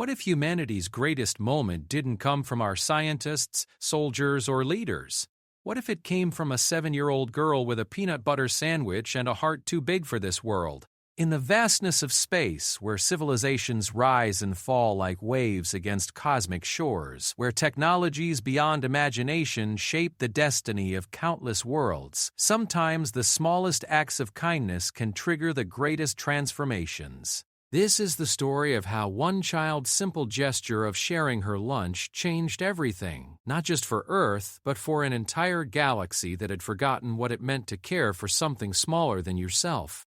What if humanity's greatest moment didn't come from our scientists, soldiers, or leaders? What if it came from a 7-year-old girl with a peanut butter sandwich and a heart too big for this world? In the vastness of space, where civilizations rise and fall like waves against cosmic shores, where technologies beyond imagination shape the destiny of countless worlds, sometimes the smallest acts of kindness can trigger the greatest transformations. This is the story of how one child's simple gesture of sharing her lunch changed everything, not just for Earth, but for an entire galaxy that had forgotten what it meant to care for something smaller than yourself.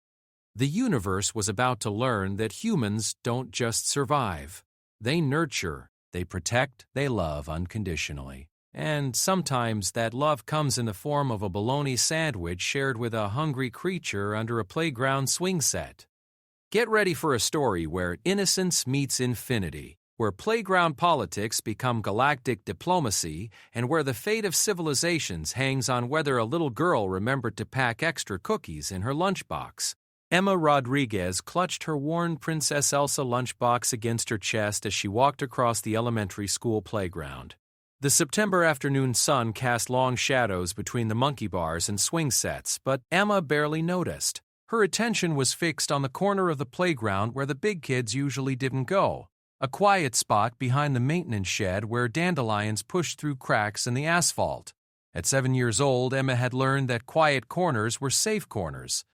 The universe was about to learn that humans don't just survive. They nurture, they protect, they love unconditionally. And sometimes that love comes in the form of a bologna sandwich shared with a hungry creature under a playground swing set. Get ready for a story where innocence meets infinity, where playground politics become galactic diplomacy, and where the fate of civilizations hangs on whether a little girl remembered to pack extra cookies in her lunchbox. Emma Rodriguez clutched her worn Princess Elsa lunchbox against her chest as she walked across the elementary school playground. The September afternoon sun cast long shadows between the monkey bars and swing sets, but Emma barely noticed. Her attention was fixed on the corner of the playground where the big kids usually didn't go, a quiet spot behind the maintenance shed where dandelions pushed through cracks in the asphalt. At 7 years old, Emma had learned that quiet corners were safe corners.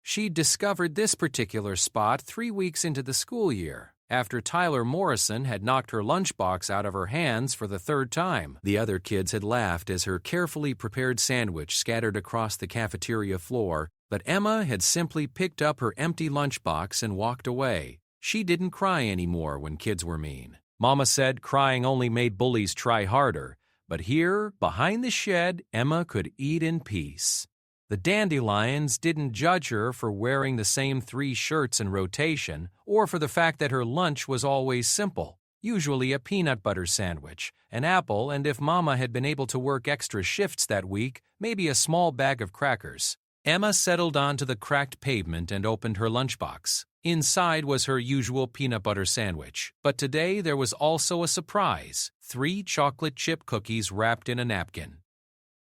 She'd discovered this particular spot 3 weeks into the school year, after Tyler Morrison had knocked her lunchbox out of her hands for the 3rd time. The other kids had laughed as her carefully prepared sandwich scattered across the cafeteria floor, but Emma had simply picked up her empty lunchbox and walked away. She didn't cry anymore when kids were mean. Mama said crying only made bullies try harder, but here, behind the shed, Emma could eat in peace. The dandelions didn't judge her for wearing the same 3 shirts in rotation, or for the fact that her lunch was always simple, usually a peanut butter sandwich, an apple, and if Mama had been able to work extra shifts that week, maybe a small bag of crackers. Emma settled onto the cracked pavement and opened her lunchbox. Inside was her usual peanut butter sandwich, but today there was also a surprise: 3 chocolate chip cookies wrapped in a napkin.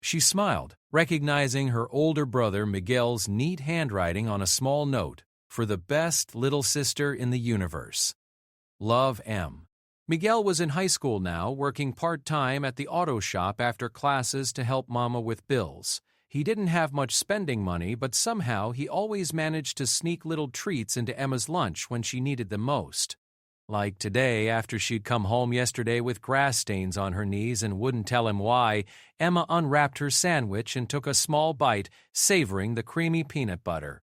She smiled, recognizing her older brother Miguel's neat handwriting on a small note, "For the best little sister in the universe. Love, M." Miguel was in high school now, working part-time at the auto shop after classes to help Mama with bills. He didn't have much spending money, but somehow he always managed to sneak little treats into Emma's lunch when she needed them most. Like today, after she'd come home yesterday with grass stains on her knees and wouldn't tell him why, Emma unwrapped her sandwich and took a small bite, savoring the creamy peanut butter.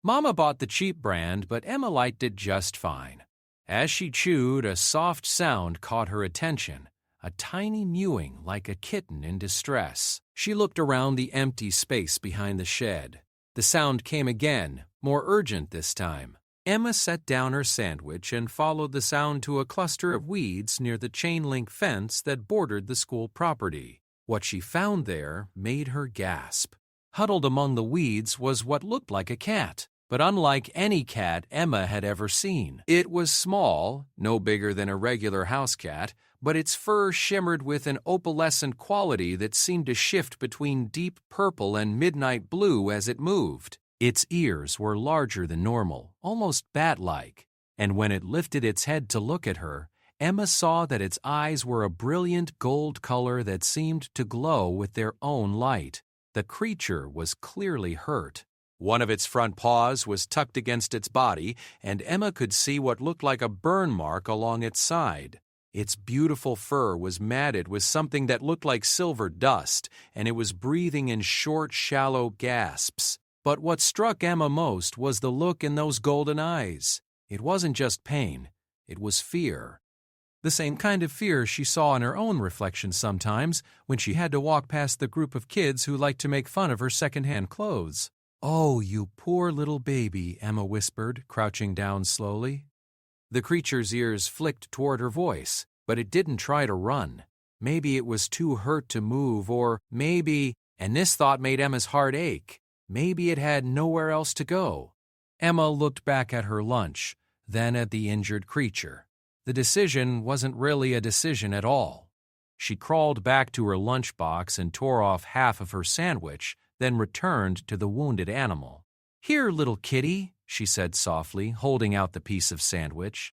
Mama bought the cheap brand, but Emma liked it just fine. As she chewed, a soft sound caught her attention, a tiny mewing like a kitten in distress. She looked around the empty space behind the shed. The sound came again, more urgent this time. Emma set down her sandwich and followed the sound to a cluster of weeds near the chain-link fence that bordered the school property. What she found there made her gasp. Huddled among the weeds was what looked like a cat, but unlike any cat Emma had ever seen. It was small, no bigger than a regular house cat, but its fur shimmered with an opalescent quality that seemed to shift between deep purple and midnight blue as it moved. Its ears were larger than normal, almost bat-like, and when it lifted its head to look at her, Emma saw that its eyes were a brilliant gold color that seemed to glow with their own light. The creature was clearly hurt. One of its front paws was tucked against its body, and Emma could see what looked like a burn mark along its side. Its beautiful fur was matted with something that looked like silver dust, and it was breathing in short, shallow gasps. But what struck Emma most was the look in those golden eyes. It wasn't just pain, it was fear. The same kind of fear she saw in her own reflection sometimes when she had to walk past the group of kids who liked to make fun of her second-hand clothes. "Oh, you poor little baby," Emma whispered, crouching down slowly. The creature's ears flicked toward her voice, but it didn't try to run. Maybe it was too hurt to move, or maybe, and this thought made Emma's heart ache, maybe it had nowhere else to go. Emma looked back at her lunch, then at the injured creature. the decision wasn't really a decision at all. She crawled back to her lunchbox and tore off half of her sandwich, then returned to the wounded animal. "Here, little kitty," she said softly, holding out the piece of sandwich.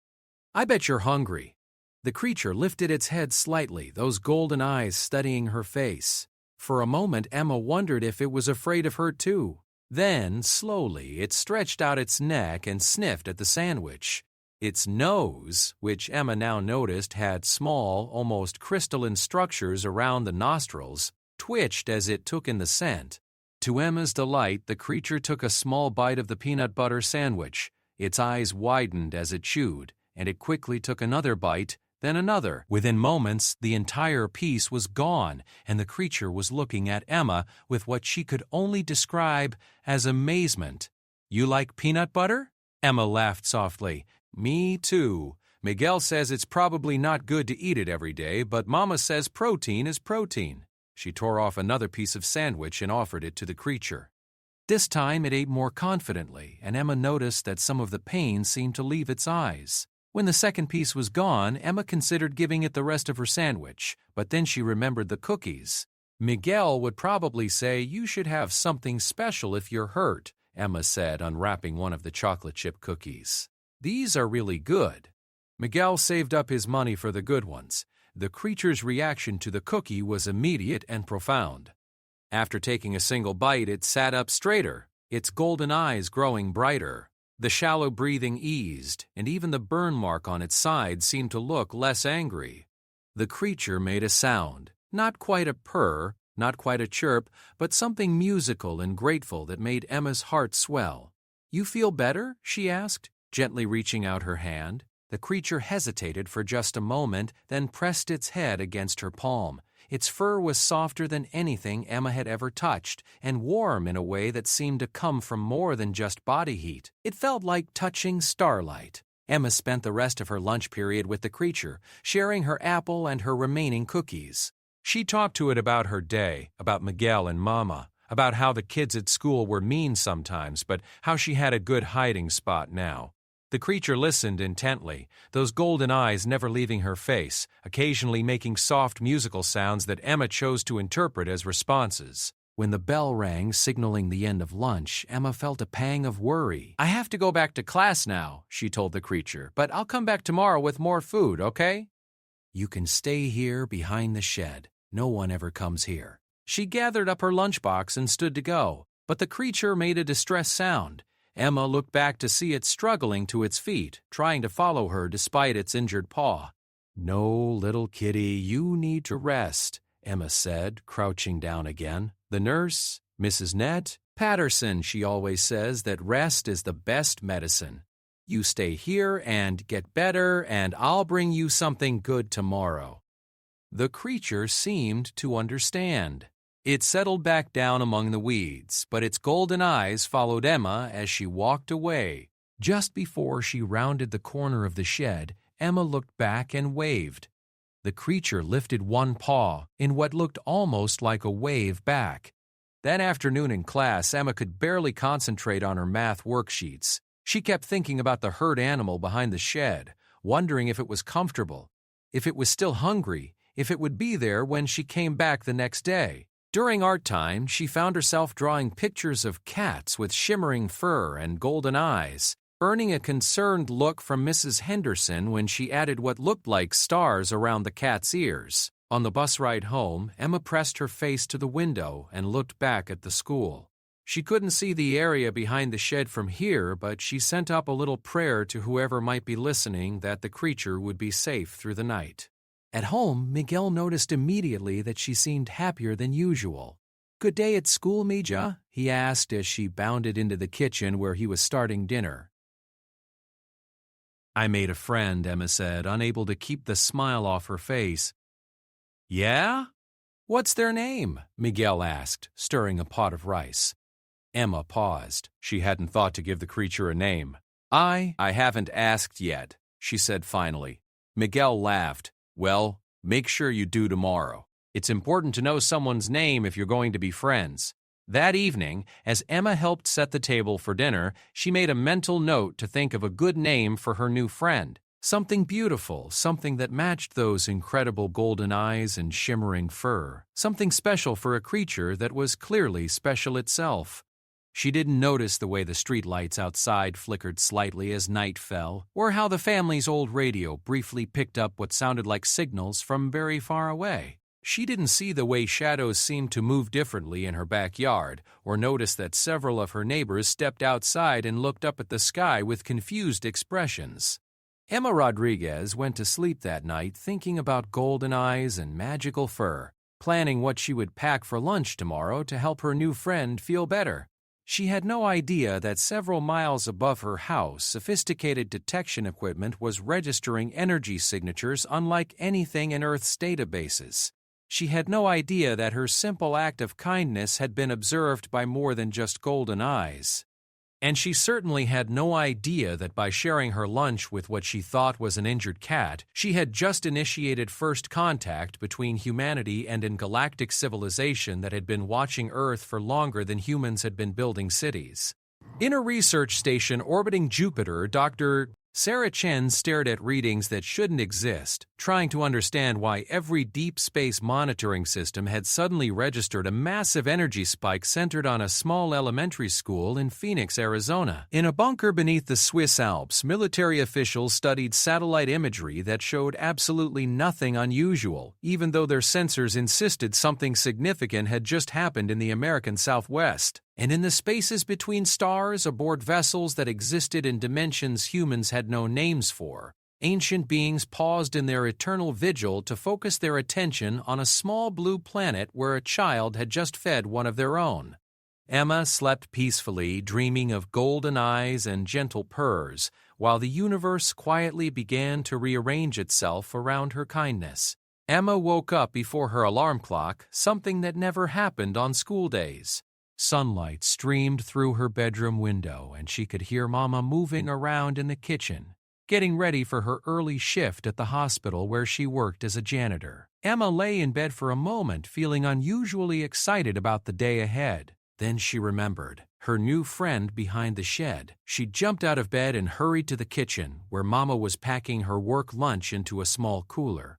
"I bet you're hungry." The creature lifted its head slightly, those golden eyes studying her face. For a moment, Emma wondered if it was afraid of her too. Then, slowly, it stretched out its neck and sniffed at the sandwich. Its nose, which Emma now noticed had small, almost crystalline structures around the nostrils, twitched as it took in the scent. To Emma's delight, the creature took a small bite of the peanut butter sandwich. Its eyes widened as it chewed, and it quickly took another bite, then another. Within moments, the entire piece was gone, and the creature was looking at Emma with what she could only describe as amazement. "You like peanut butter?" Emma laughed softly. "Me too. Miguel says it's probably not good to eat it every day, but Mama says protein is protein." She tore off another piece of sandwich and offered it to the creature. This time it ate more confidently, and Emma noticed that some of the pain seemed to leave its eyes. When the second piece was gone, Emma considered giving it the rest of her sandwich, but then she remembered the cookies. "Miguel would probably say you should have something special if you're hurt," Emma said, unwrapping one of the chocolate chip cookies. "These are really good." Miguel saved up his money for the good ones. The creature's reaction to the cookie was immediate and profound. After taking a single bite, it sat up straighter, its golden eyes growing brighter. The shallow breathing eased, and even the burn mark on its side seemed to look less angry. The creature made a sound, not quite a purr, not quite a chirp, but something musical and grateful that made Emma's heart swell. "You feel better?" she asked, gently reaching out her hand. The creature hesitated for just a moment, then pressed its head against her palm. Its fur was softer than anything Emma had ever touched, and warm in a way that seemed to come from more than just body heat. It felt like touching starlight. Emma spent the rest of her lunch period with the creature, sharing her apple and her remaining cookies. She talked to it about her day, about Miguel and Mama, about how the kids at school were mean sometimes, but how she had a good hiding spot now. The creature listened intently, those golden eyes never leaving her face, occasionally making soft musical sounds that Emma chose to interpret as responses. When the bell rang, signaling the end of lunch, Emma felt a pang of worry. "I have to go back to class now," she told the creature, "but I'll come back tomorrow with more food, okay?" "You can stay here behind the shed. No one ever comes here." She gathered up her lunchbox and stood to go, but the creature made a distressed sound. Emma looked back to see it struggling to its feet, trying to follow her despite its injured paw. "No, little kitty, you need to rest," Emma said, crouching down again. "The nurse, Mrs. Nett Patterson, she always says that rest is the best medicine. You stay here and get better, and I'll bring you something good tomorrow." The creature seemed to understand. It settled back down among the weeds, but its golden eyes followed Emma as she walked away. Just before she rounded the corner of the shed, Emma looked back and waved. The creature lifted one paw in what looked almost like a wave back. That afternoon in class, Emma could barely concentrate on her math worksheets. She kept thinking about the hurt animal behind the shed, wondering if it was comfortable, if it was still hungry, if it would be there when she came back the next day. During art time, she found herself drawing pictures of cats with shimmering fur and golden eyes, earning a concerned look from Mrs. Henderson when she added what looked like stars around the cat's ears. On the bus ride home, Emma pressed her face to the window and looked back at the school. She couldn't see the area behind the shed from here, but she sent up a little prayer to whoever might be listening that the creature would be safe through the night. At home, Miguel noticed immediately that she seemed happier than usual. "Good day at school, Mija?" he asked as she bounded into the kitchen where he was starting dinner. "I made a friend," Emma said, unable to keep the smile off her face. "Yeah? What's their name?" Miguel asked, stirring a pot of rice. Emma paused. She hadn't thought to give the creature a name. I haven't asked yet," she said finally. Miguel laughed. "Well, make sure you do tomorrow. It's important to know someone's name if you're going to be friends." That evening, as Emma helped set the table for dinner, she made a mental note to think of a good name for her new friend. Something beautiful, something that matched those incredible golden eyes and shimmering fur, something special for a creature that was clearly special itself. She didn't notice the way the streetlights outside flickered slightly as night fell, or how the family's old radio briefly picked up what sounded like signals from very far away. She didn't see the way shadows seemed to move differently in her backyard, or notice that several of her neighbors stepped outside and looked up at the sky with confused expressions. Emma Rodriguez went to sleep that night thinking about golden eyes and magical fur, planning what she would pack for lunch tomorrow to help her new friend feel better. She had no idea that several miles above her house, sophisticated detection equipment was registering energy signatures unlike anything in Earth's databases. She had no idea that her simple act of kindness had been observed by more than just golden eyes. And she certainly had no idea that by sharing her lunch with what she thought was an injured cat, she had just initiated first contact between humanity and an galactic civilization that had been watching Earth for longer than humans had been building cities. In a research station orbiting Jupiter, Dr. Sarah Chen stared at readings that shouldn't exist, trying to understand why every deep space monitoring system had suddenly registered a massive energy spike centered on a small elementary school in Phoenix, Arizona. In a bunker beneath the Swiss Alps, military officials studied satellite imagery that showed absolutely nothing unusual, even though their sensors insisted something significant had just happened in the American Southwest. And in the spaces between stars aboard vessels that existed in dimensions humans had no names for, ancient beings paused in their eternal vigil to focus their attention on a small blue planet where a child had just fed one of their own. Emma slept peacefully, dreaming of golden eyes and gentle purrs, while the universe quietly began to rearrange itself around her kindness. Emma woke up before her alarm clock, something that never happened on school days. Sunlight streamed through her bedroom window, and she could hear Mama moving around in the kitchen, getting ready for her early shift at the hospital where she worked as a janitor. Emma lay in bed for a moment, feeling unusually excited about the day ahead. Then she remembered her new friend behind the shed. She jumped out of bed and hurried to the kitchen, where Mama was packing her work lunch into a small cooler.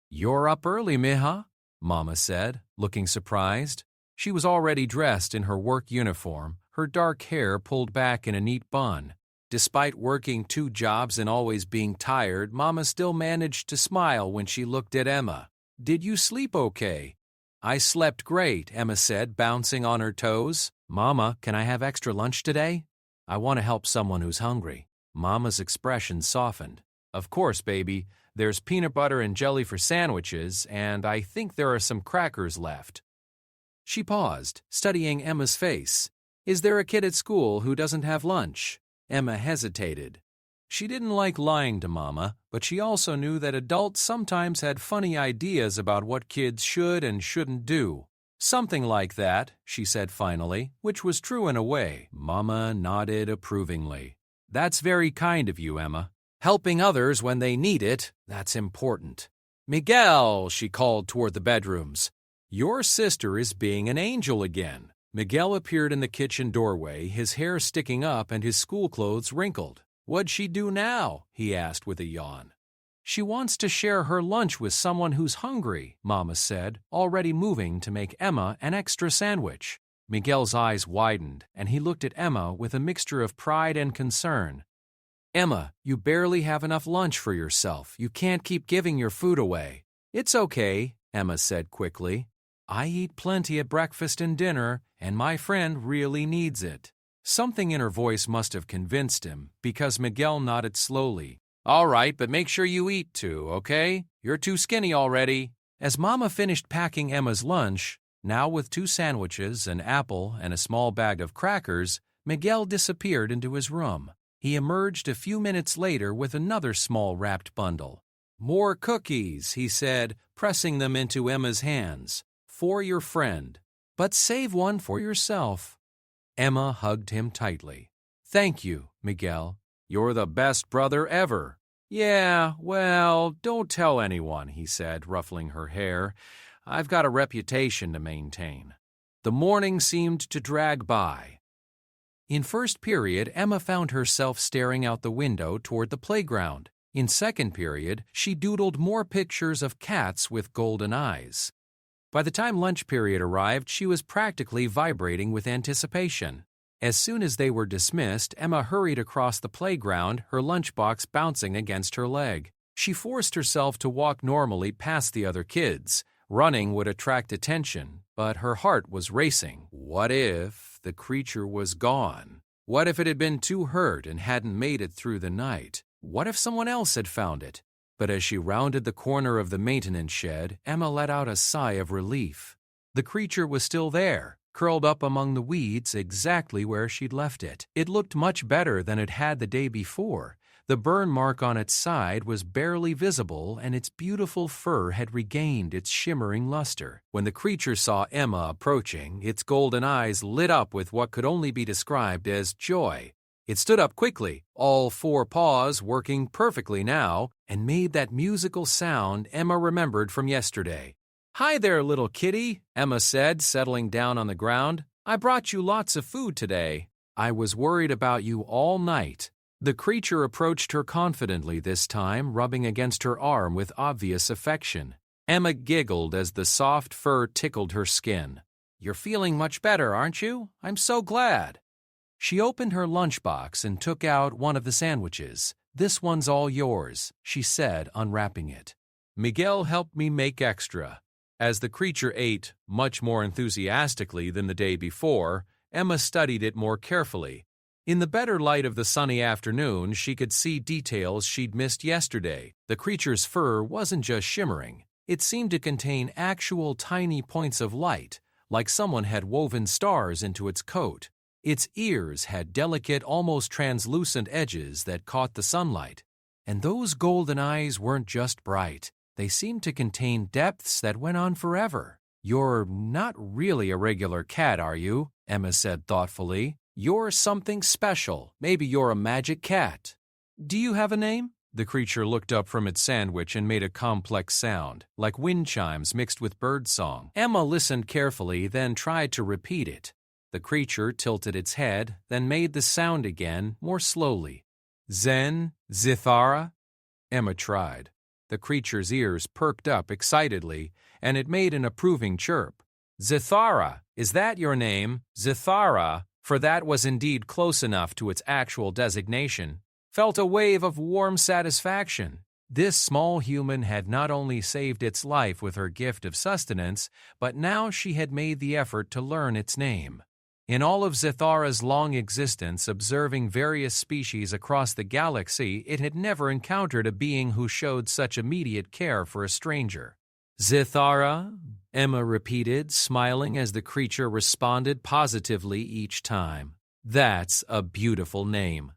"You're up early, mija," Mama said, looking surprised. She was already dressed in her work uniform, her dark hair pulled back in a neat bun. Despite working 2 jobs and always being tired, Mama still managed to smile when she looked at Emma. "Did you sleep okay?" "I slept great," Emma said, bouncing on her toes. "Mama, can I have extra lunch today? I want to help someone who's hungry." Mama's expression softened. "Of course, baby. There's peanut butter and jelly for sandwiches, and I think there are some crackers left." She paused, studying Emma's face. "Is there a kid at school who doesn't have lunch?" Emma hesitated. She didn't like lying to Mama, but she also knew that adults sometimes had funny ideas about what kids should and shouldn't do. "Something like that," she said finally, which was true in a way. Mama nodded approvingly. "That's very kind of you, Emma. Helping others when they need it, that's important." "Miguel," she called toward the bedrooms. "Your sister is being an angel again." Miguel appeared in the kitchen doorway, his hair sticking up and his school clothes wrinkled. "What'd she do now?" he asked with a yawn. "She wants to share her lunch with someone who's hungry," Mama said, already moving to make Emma an extra sandwich. Miguel's eyes widened, and he looked at Emma with a mixture of pride and concern. "Emma, you barely have enough lunch for yourself. You can't keep giving your food away." "It's okay," Emma said quickly. "I eat plenty at breakfast and dinner, and my friend really needs it." Something in her voice must have convinced him, because Miguel nodded slowly. "All right, but make sure you eat too, okay? You're too skinny already." As Mama finished packing Emma's lunch, now with 2 sandwiches, an apple, and a small bag of crackers, Miguel disappeared into his room. He emerged a few minutes later with another small wrapped bundle. "More cookies," he said, pressing them into Emma's hands. "For your friend. But save one for yourself." Emma hugged him tightly. "Thank you, Miguel. You're the best brother ever." "Yeah, well, don't tell anyone," he said, ruffling her hair. "I've got a reputation to maintain." The morning seemed to drag by. In first period, Emma found herself staring out the window toward the playground. In second period, she doodled more pictures of cats with golden eyes. By the time lunch period arrived, she was practically vibrating with anticipation. As soon as they were dismissed, Emma hurried across the playground, her lunchbox bouncing against her leg. She forced herself to walk normally past the other kids. Running would attract attention, but her heart was racing. What if the creature was gone? What if it had been too hurt and hadn't made it through the night? What if someone else had found it? But as she rounded the corner of the maintenance shed, Emma let out a sigh of relief. The creature was still there, curled up among the weeds exactly where she'd left it. It looked much better than it had the day before. The burn mark on its side was barely visible, and its beautiful fur had regained its shimmering luster. When the creature saw Emma approaching, its golden eyes lit up with what could only be described as joy. It stood up quickly, all four paws working perfectly now, and made that musical sound Emma remembered from yesterday. "Hi there, little kitty," Emma said, settling down on the ground. "I brought you lots of food today. I was worried about you all night." The creature approached her confidently this time, rubbing against her arm with obvious affection. Emma giggled as the soft fur tickled her skin. "You're feeling much better, aren't you? I'm so glad." She opened her lunchbox and took out one of the sandwiches. "This one's all yours," she said, unwrapping it. "Miguel helped me make extra." As the creature ate, much more enthusiastically than the day before, Emma studied it more carefully. In the better light of the sunny afternoon, she could see details she'd missed yesterday. The creature's fur wasn't just shimmering. It seemed to contain actual tiny points of light, like someone had woven stars into its coat. Its ears had delicate, almost translucent edges that caught the sunlight. And those golden eyes weren't just bright. They seemed to contain depths that went on forever. "You're not really a regular cat, are you?" Emma said thoughtfully. "You're something special. Maybe you're a magic cat." "Do you have a name?" The creature looked up from its sandwich and made a complex sound, like wind chimes mixed with bird song. Emma listened carefully, then tried to repeat it. The creature tilted its head, then made the sound again, more slowly. "Zen? Zithara?" Emma tried. The creature's ears perked up excitedly, and it made an approving chirp. "Zithara, is that your name? Zithara," for that was indeed close enough to its actual designation, felt a wave of warm satisfaction. This small human had not only saved its life with her gift of sustenance, but now she had made the effort to learn its name. In all of Zithara's long existence observing various species across the galaxy, it had never encountered a being who showed such immediate care for a stranger. "Zithara?" Emma repeated, smiling as the creature responded positively each time. "That's a beautiful name.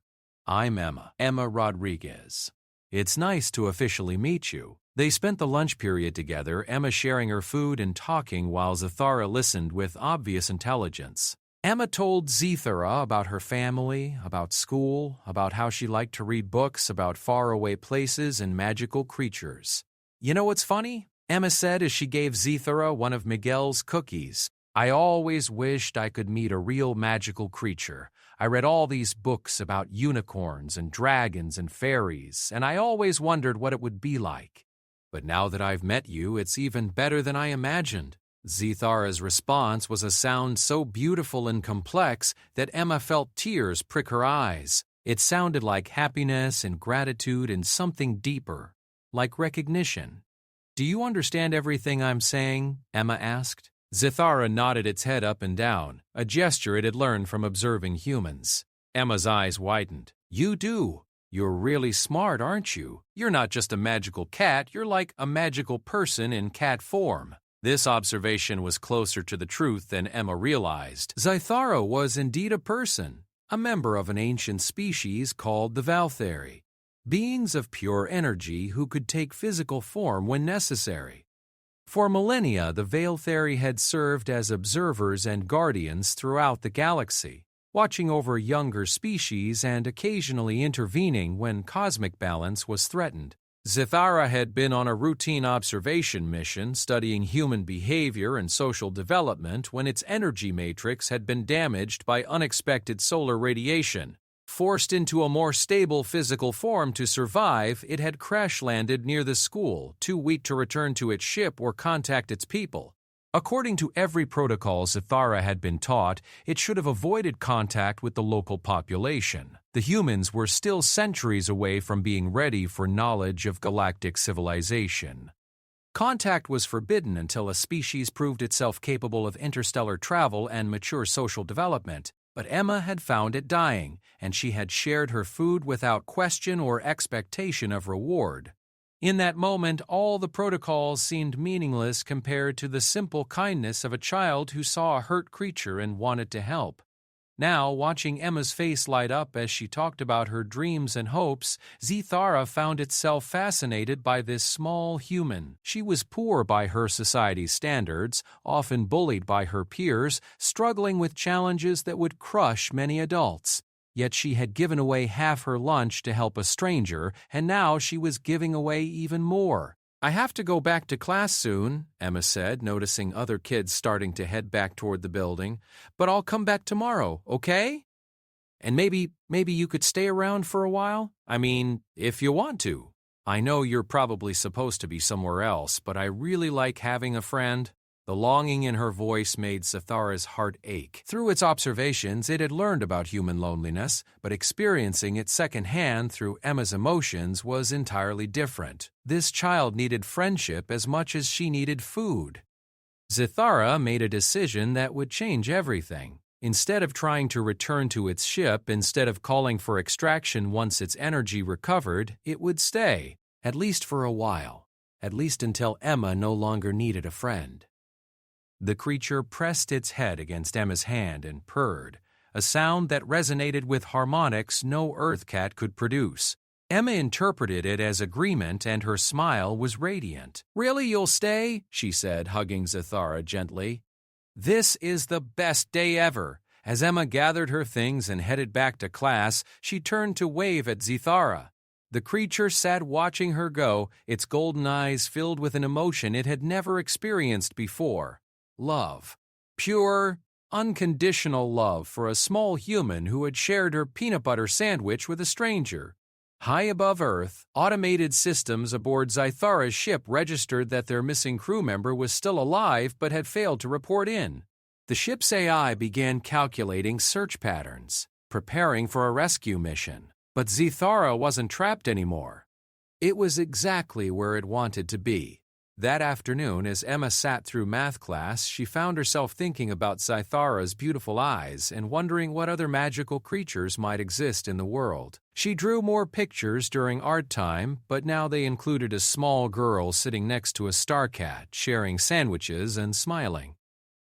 I'm Emma Rodriguez. It's nice to officially meet you." They spent the lunch period together, Emma sharing her food and talking while Zithara listened with obvious intelligence. Emma told Zithara about her family, about school, about how she liked to read books about faraway places and magical creatures. "You know what's funny?" Emma said as she gave Zithara one of Miguel's cookies. "I always wished I could meet a real magical creature. I read all these books about unicorns and dragons and fairies, and I always wondered what it would be like. But now that I've met you, it's even better than I imagined." Zithara's response was a sound so beautiful and complex that Emma felt tears prick her eyes. It sounded like happiness and gratitude and something deeper, like recognition. "Do you understand everything I'm saying?" Emma asked. Zithara nodded its head up and down, a gesture it had learned from observing humans. Emma's eyes widened. "You do. You're really smart, aren't you? You're not just a magical cat, you're like a magical person in cat form." This observation was closer to the truth than Emma realized. Zithara was indeed a person, a member of an ancient species called the Valtheri, beings of pure energy who could take physical form when necessary. For millennia, the Valtheri had served as observers and guardians throughout the galaxy, watching over younger species and occasionally intervening when cosmic balance was threatened. Zithara had been on a routine observation mission studying human behavior and social development when its energy matrix had been damaged by unexpected solar radiation. Forced into a more stable physical form to survive, it had crash-landed near the school, too weak to return to its ship or contact its people. According to every protocol Zathara had been taught, it should have avoided contact with the local population. The humans were still centuries away from being ready for knowledge of galactic civilization. Contact was forbidden until a species proved itself capable of interstellar travel and mature social development. But Emma had found it dying, and she had shared her food without question or expectation of reward. In that moment, all the protocols seemed meaningless compared to the simple kindness of a child who saw a hurt creature and wanted to help. Now, watching Emma's face light up as she talked about her dreams and hopes, Zathara found itself fascinated by this small human. She was poor by her society's standards, often bullied by her peers, struggling with challenges that would crush many adults. Yet she had given away half her lunch to help a stranger, and now she was giving away even more. "I have to go back to class soon," Emma said, noticing other kids starting to head back toward the building. "But I'll come back tomorrow, okay? And maybe you could stay around for a while? I mean, if you want to. I know you're probably supposed to be somewhere else, but I really like having a friend." The longing in her voice made Zathara's heart ache. Through its observations, it had learned about human loneliness, but experiencing it secondhand through Emma's emotions was entirely different. This child needed friendship as much as she needed food. Zathara made a decision that would change everything. Instead of trying to return to its ship, instead of calling for extraction once its energy recovered, it would stay, at least for a while, at least until Emma no longer needed a friend. The creature pressed its head against Emma's hand and purred, a sound that resonated with harmonics no Earth cat could produce. Emma interpreted it as agreement, and her smile was radiant. "Really, you'll stay?" she said, hugging Zathara gently. "This is the best day ever." As Emma gathered her things and headed back to class, she turned to wave at Zathara. The creature sat watching her go, its golden eyes filled with an emotion it had never experienced before. Love. Pure, unconditional love for a small human who had shared her peanut butter sandwich with a stranger. High above Earth, automated systems aboard Zathara's ship registered that their missing crew member was still alive but had failed to report in. The ship's AI began calculating search patterns, preparing for a rescue mission. But Zathara wasn't trapped anymore. It was exactly where it wanted to be. That afternoon, as Emma sat through math class, she found herself thinking about Zathara's beautiful eyes and wondering what other magical creatures might exist in the world. She drew more pictures during art time, but now they included a small girl sitting next to a starcat, sharing sandwiches and smiling.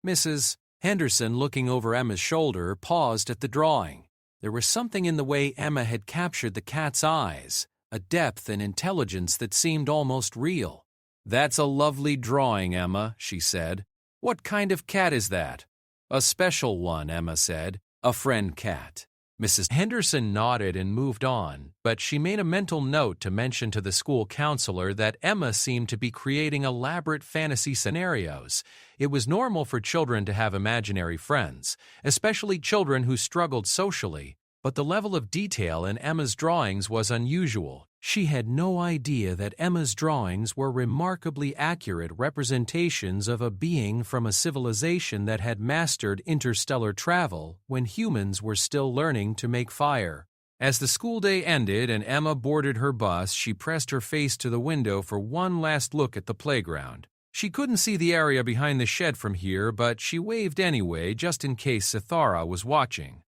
Mrs. Henderson, looking over Emma's shoulder, paused at the drawing. There was something in the way Emma had captured the cat's eyes, a depth and intelligence that seemed almost real. "That's a lovely drawing, Emma," she said. "What kind of cat is that?" "A special one," Emma said. "A friend cat." Mrs. Henderson nodded and moved on, but she made a mental note to mention to the school counselor that Emma seemed to be creating elaborate fantasy scenarios. It was normal for children to have imaginary friends, especially children who struggled socially, but the level of detail in Emma's drawings was unusual. She had no idea that Emma's drawings were remarkably accurate representations of a being from a civilization that had mastered interstellar travel when humans were still learning to make fire. As the school day ended and Emma boarded her bus, she pressed her face to the window for one last look at the playground. She couldn't see the area behind the shed from here, but she waved anyway, just in case Zathara was watching.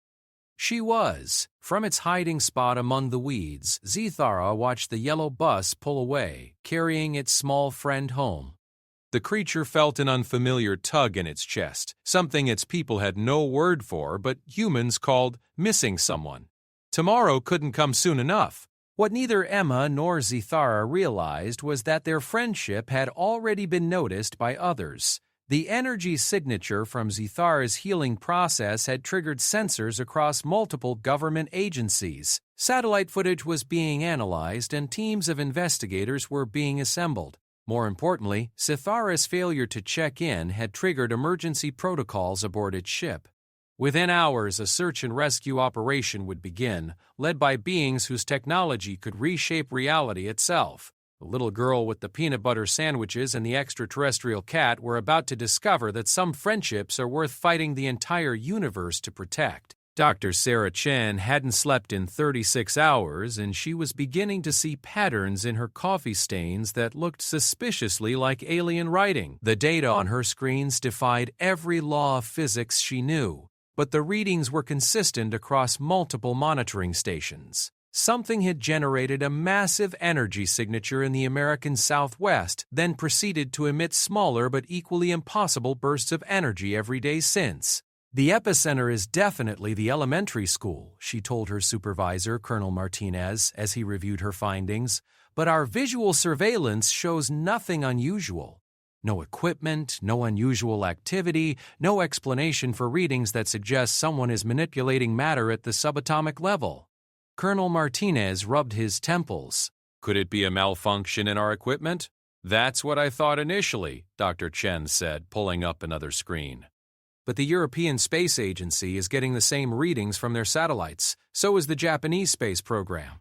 She was. From its hiding spot among the weeds, Zathara watched the yellow bus pull away, carrying its small friend home. The creature felt an unfamiliar tug in its chest, something its people had no word for but humans called missing someone. Tomorrow couldn't come soon enough. What neither Emma nor Zathara realized was that their friendship had already been noticed by others. The energy signature from Zathara's healing process had triggered sensors across multiple government agencies. Satellite footage was being analyzed and teams of investigators were being assembled. More importantly, Zathara's failure to check in had triggered emergency protocols aboard its ship. Within hours, a search and rescue operation would begin, led by beings whose technology could reshape reality itself. The little girl with the peanut butter sandwiches and the extraterrestrial cat were about to discover that some friendships are worth fighting the entire universe to protect. Dr. Sarah Chen hadn't slept in 36 hours, and she was beginning to see patterns in her coffee stains that looked suspiciously like alien writing. The data on her screens defied every law of physics she knew, but the readings were consistent across multiple monitoring stations. Something had generated a massive energy signature in the American Southwest, then proceeded to emit smaller but equally impossible bursts of energy every day since. "The epicenter is definitely the elementary school," she told her supervisor, Colonel Martinez, as he reviewed her findings, "but our visual surveillance shows nothing unusual. No equipment, no unusual activity, no explanation for readings that suggest someone is manipulating matter at the subatomic level." Colonel Martinez rubbed his temples. "Could it be a malfunction in our equipment?" "That's what I thought initially," Dr. Chen said, pulling up another screen. "But the European Space Agency is getting the same readings from their satellites. So is the Japanese space program.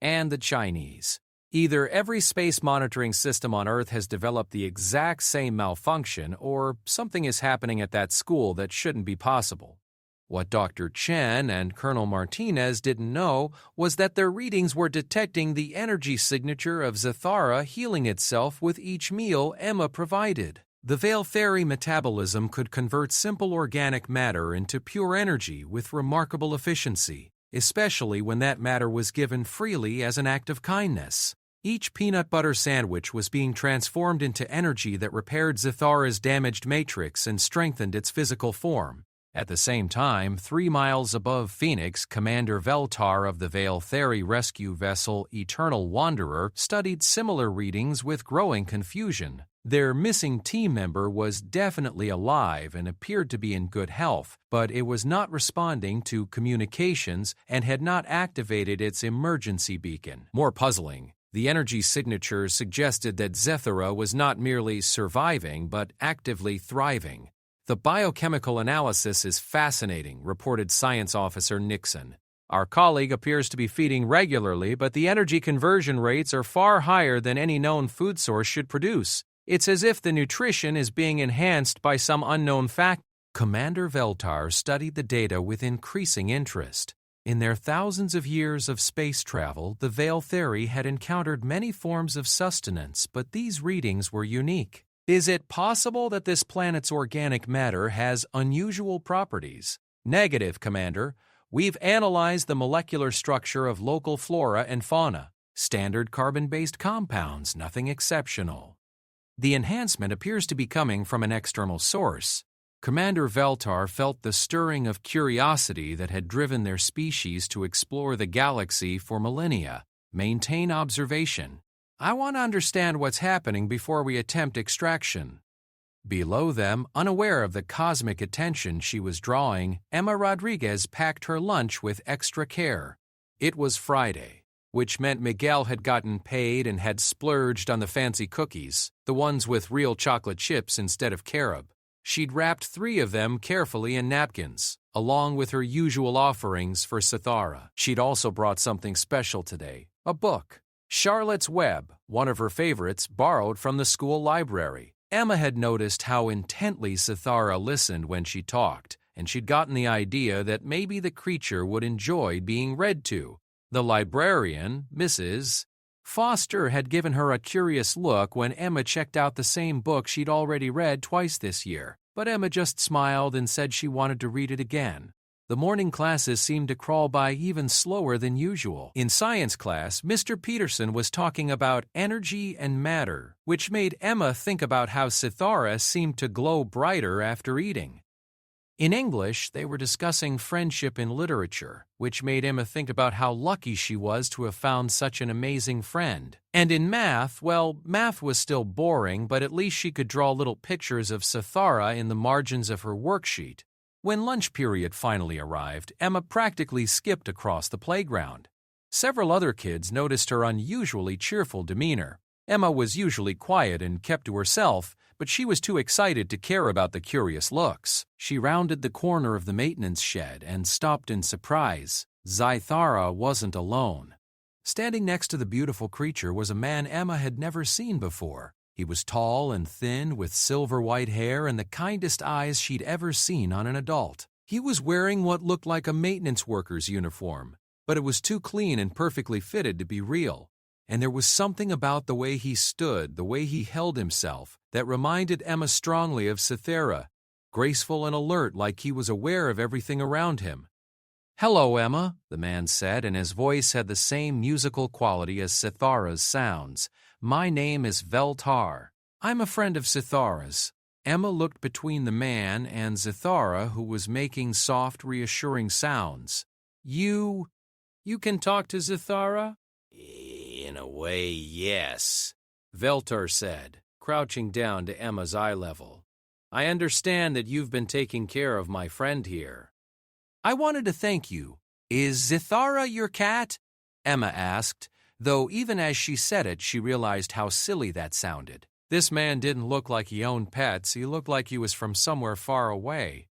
And the Chinese. Either every space monitoring system on Earth has developed the exact same malfunction, or something is happening at that school that shouldn't be possible." What Dr. Chen and Colonel Martinez didn't know was that their readings were detecting the energy signature of Zathara healing itself with each meal Emma provided. The Veil Theory metabolism could convert simple organic matter into pure energy with remarkable efficiency, especially when that matter was given freely as an act of kindness. Each peanut butter sandwich was being transformed into energy that repaired Zathara's damaged matrix and strengthened its physical form. At the same time, 3 miles above Phoenix, Commander Veltar of the Veil Theory rescue vessel Eternal Wanderer studied similar readings with growing confusion. Their missing team member was definitely alive and appeared to be in good health, but it was not responding to communications and had not activated its emergency beacon. More puzzling, the energy signatures suggested that Zathara was not merely surviving but actively thriving. "The biochemical analysis is fascinating," reported Science Officer Nixon. "Our colleague appears to be feeding regularly, but the energy conversion rates are far higher than any known food source should produce. It's as if the nutrition is being enhanced by some unknown factor." Commander Veltar studied the data with increasing interest. In their thousands of years of space travel, the Veil Theory had encountered many forms of sustenance, but these readings were unique. "Is it possible that this planet's organic matter has unusual properties?" "Negative, Commander. We've analyzed the molecular structure of local flora and fauna. Standard carbon-based compounds, nothing exceptional. The enhancement appears to be coming from an external source." Commander Veltar felt the stirring of curiosity that had driven their species to explore the galaxy for millennia. Maintain observation. "I want to understand what's happening before we attempt extraction." Below them, unaware of the cosmic attention she was drawing, Emma Rodriguez packed her lunch with extra care. It was Friday, which meant Miguel had gotten paid and had splurged on the fancy cookies, the ones with real chocolate chips instead of carob. She'd wrapped 3 of them carefully in napkins, along with her usual offerings for Zathara. She'd also brought something special today, a book. Charlotte's Web, one of her favorites, borrowed from the school library. Emma had noticed how intently Zathara listened when she talked, and she'd gotten the idea that maybe the creature would enjoy being read to. The librarian, Mrs. Foster, had given her a curious look when Emma checked out the same book she'd already read twice this year, but Emma just smiled and said she wanted to read it again. The morning classes seemed to crawl by even slower than usual. In science class, Mr. Peterson was talking about energy and matter, which made Emma think about how Zathara seemed to glow brighter after eating. In English, they were discussing friendship in literature, which made Emma think about how lucky she was to have found such an amazing friend. And in math, well, math was still boring, but at least she could draw little pictures of Zathara in the margins of her worksheet. When lunch period finally arrived, Emma practically skipped across the playground. Several other kids noticed her unusually cheerful demeanor. Emma was usually quiet and kept to herself, but she was too excited to care about the curious looks. She rounded the corner of the maintenance shed and stopped in surprise. Zythara wasn't alone. Standing next to the beautiful creature was a man Emma had never seen before. He was tall and thin, with silver-white hair and the kindest eyes she'd ever seen on an adult. He was wearing what looked like a maintenance worker's uniform, but it was too clean and perfectly fitted to be real. And there was something about the way he stood, the way he held himself, that reminded Emma strongly of Cythera, graceful and alert like he was aware of everything around him. "Hello, Emma," the man said, and his voice had the same musical quality as Cythara's sounds. "My name is Veltar. I'm a friend of Cythara's." Emma looked between the man and Zythara, who was making soft, reassuring sounds. You can talk to Zythara?" "In a way, yes," Veltar said, crouching down to Emma's eye level. "I understand that you've been taking care of my friend here." "I wanted to thank you. Is Zythara your cat?" Emma asked, though even as she said it, she realized how silly that sounded. This man didn't look like he owned pets, he looked like he was from somewhere far away.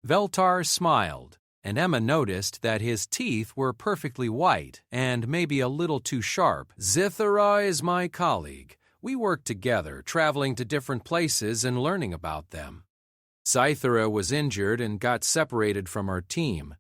Veltar smiled, and Emma noticed that his teeth were perfectly white and maybe a little too sharp. "Zythara is my colleague. We work together, traveling to different places and learning about them. Zythara was injured and got separated from our team.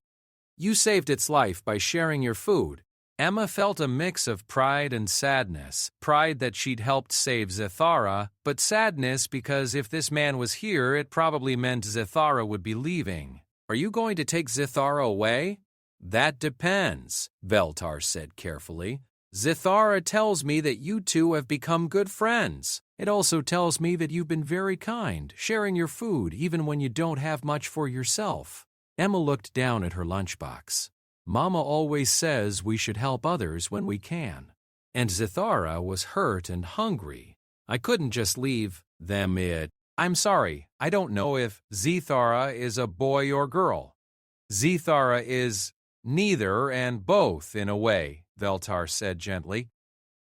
You saved its life by sharing your food." Emma felt a mix of pride and sadness. Pride that she'd helped save Zythara, but sadness because if this man was here, it probably meant Zythara would be leaving. "Are you going to take Zythara away?" "That depends," Veltar said carefully. "Zythara tells me that you two have become good friends. It also tells me that you've been very kind, sharing your food even when you don't have much for yourself." Emma looked down at her lunchbox. "Mama always says we should help others when we can. And Zythara was hurt and hungry. I couldn't just leave them it. I'm sorry, I don't know if Zythara is a boy or girl." "Zythara is neither and both in a way," Veltar said gently.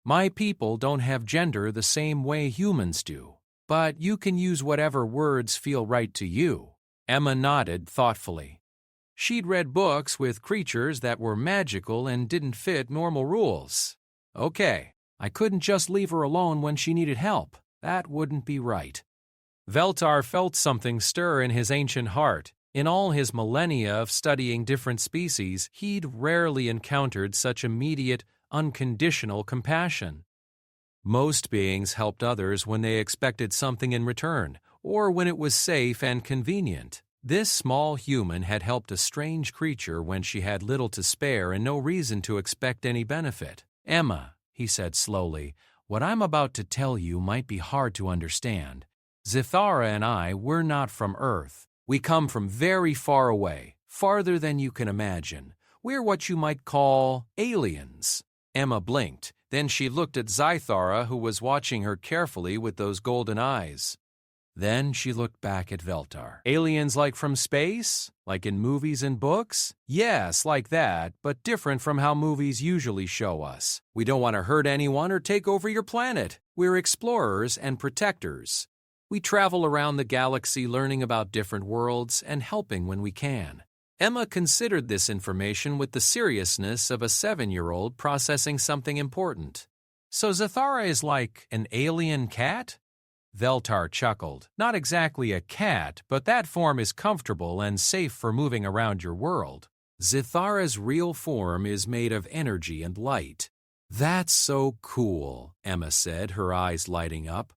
"My people don't have gender the same way humans do, but you can use whatever words feel right to you." Emma nodded thoughtfully. She'd read books with creatures that were magical and didn't fit normal rules. "Okay, I couldn't just leave her alone when she needed help. That wouldn't be right." Veltar felt something stir in his ancient heart. In all his millennia of studying different species, he'd rarely encountered such immediate, unconditional compassion. Most beings helped others when they expected something in return, or when it was safe and convenient. This small human had helped a strange creature when she had little to spare and no reason to expect any benefit. "Emma," he said slowly, "what I'm about to tell you might be hard to understand. Zythara and we're not from Earth. We come from very far away, farther than you can imagine. We're what you might call aliens." Emma blinked. Then she looked at Zythara, who was watching her carefully with those golden eyes. Then she looked back at Veltar. "Aliens like from space? Like in movies and books?" "Yes, like that, but different from how movies usually show us. We don't want to hurt anyone or take over your planet. We're explorers and protectors. We travel around the galaxy learning about different worlds and helping when we can." Emma considered this information with the seriousness of a 7-year-old processing something important. "So Zythara is like an alien cat?" Veltar chuckled. "Not exactly a cat, but that form is comfortable and safe for moving around your world. Zythara's real form is made of energy and light." "That's so cool," Emma said, her eyes lighting up.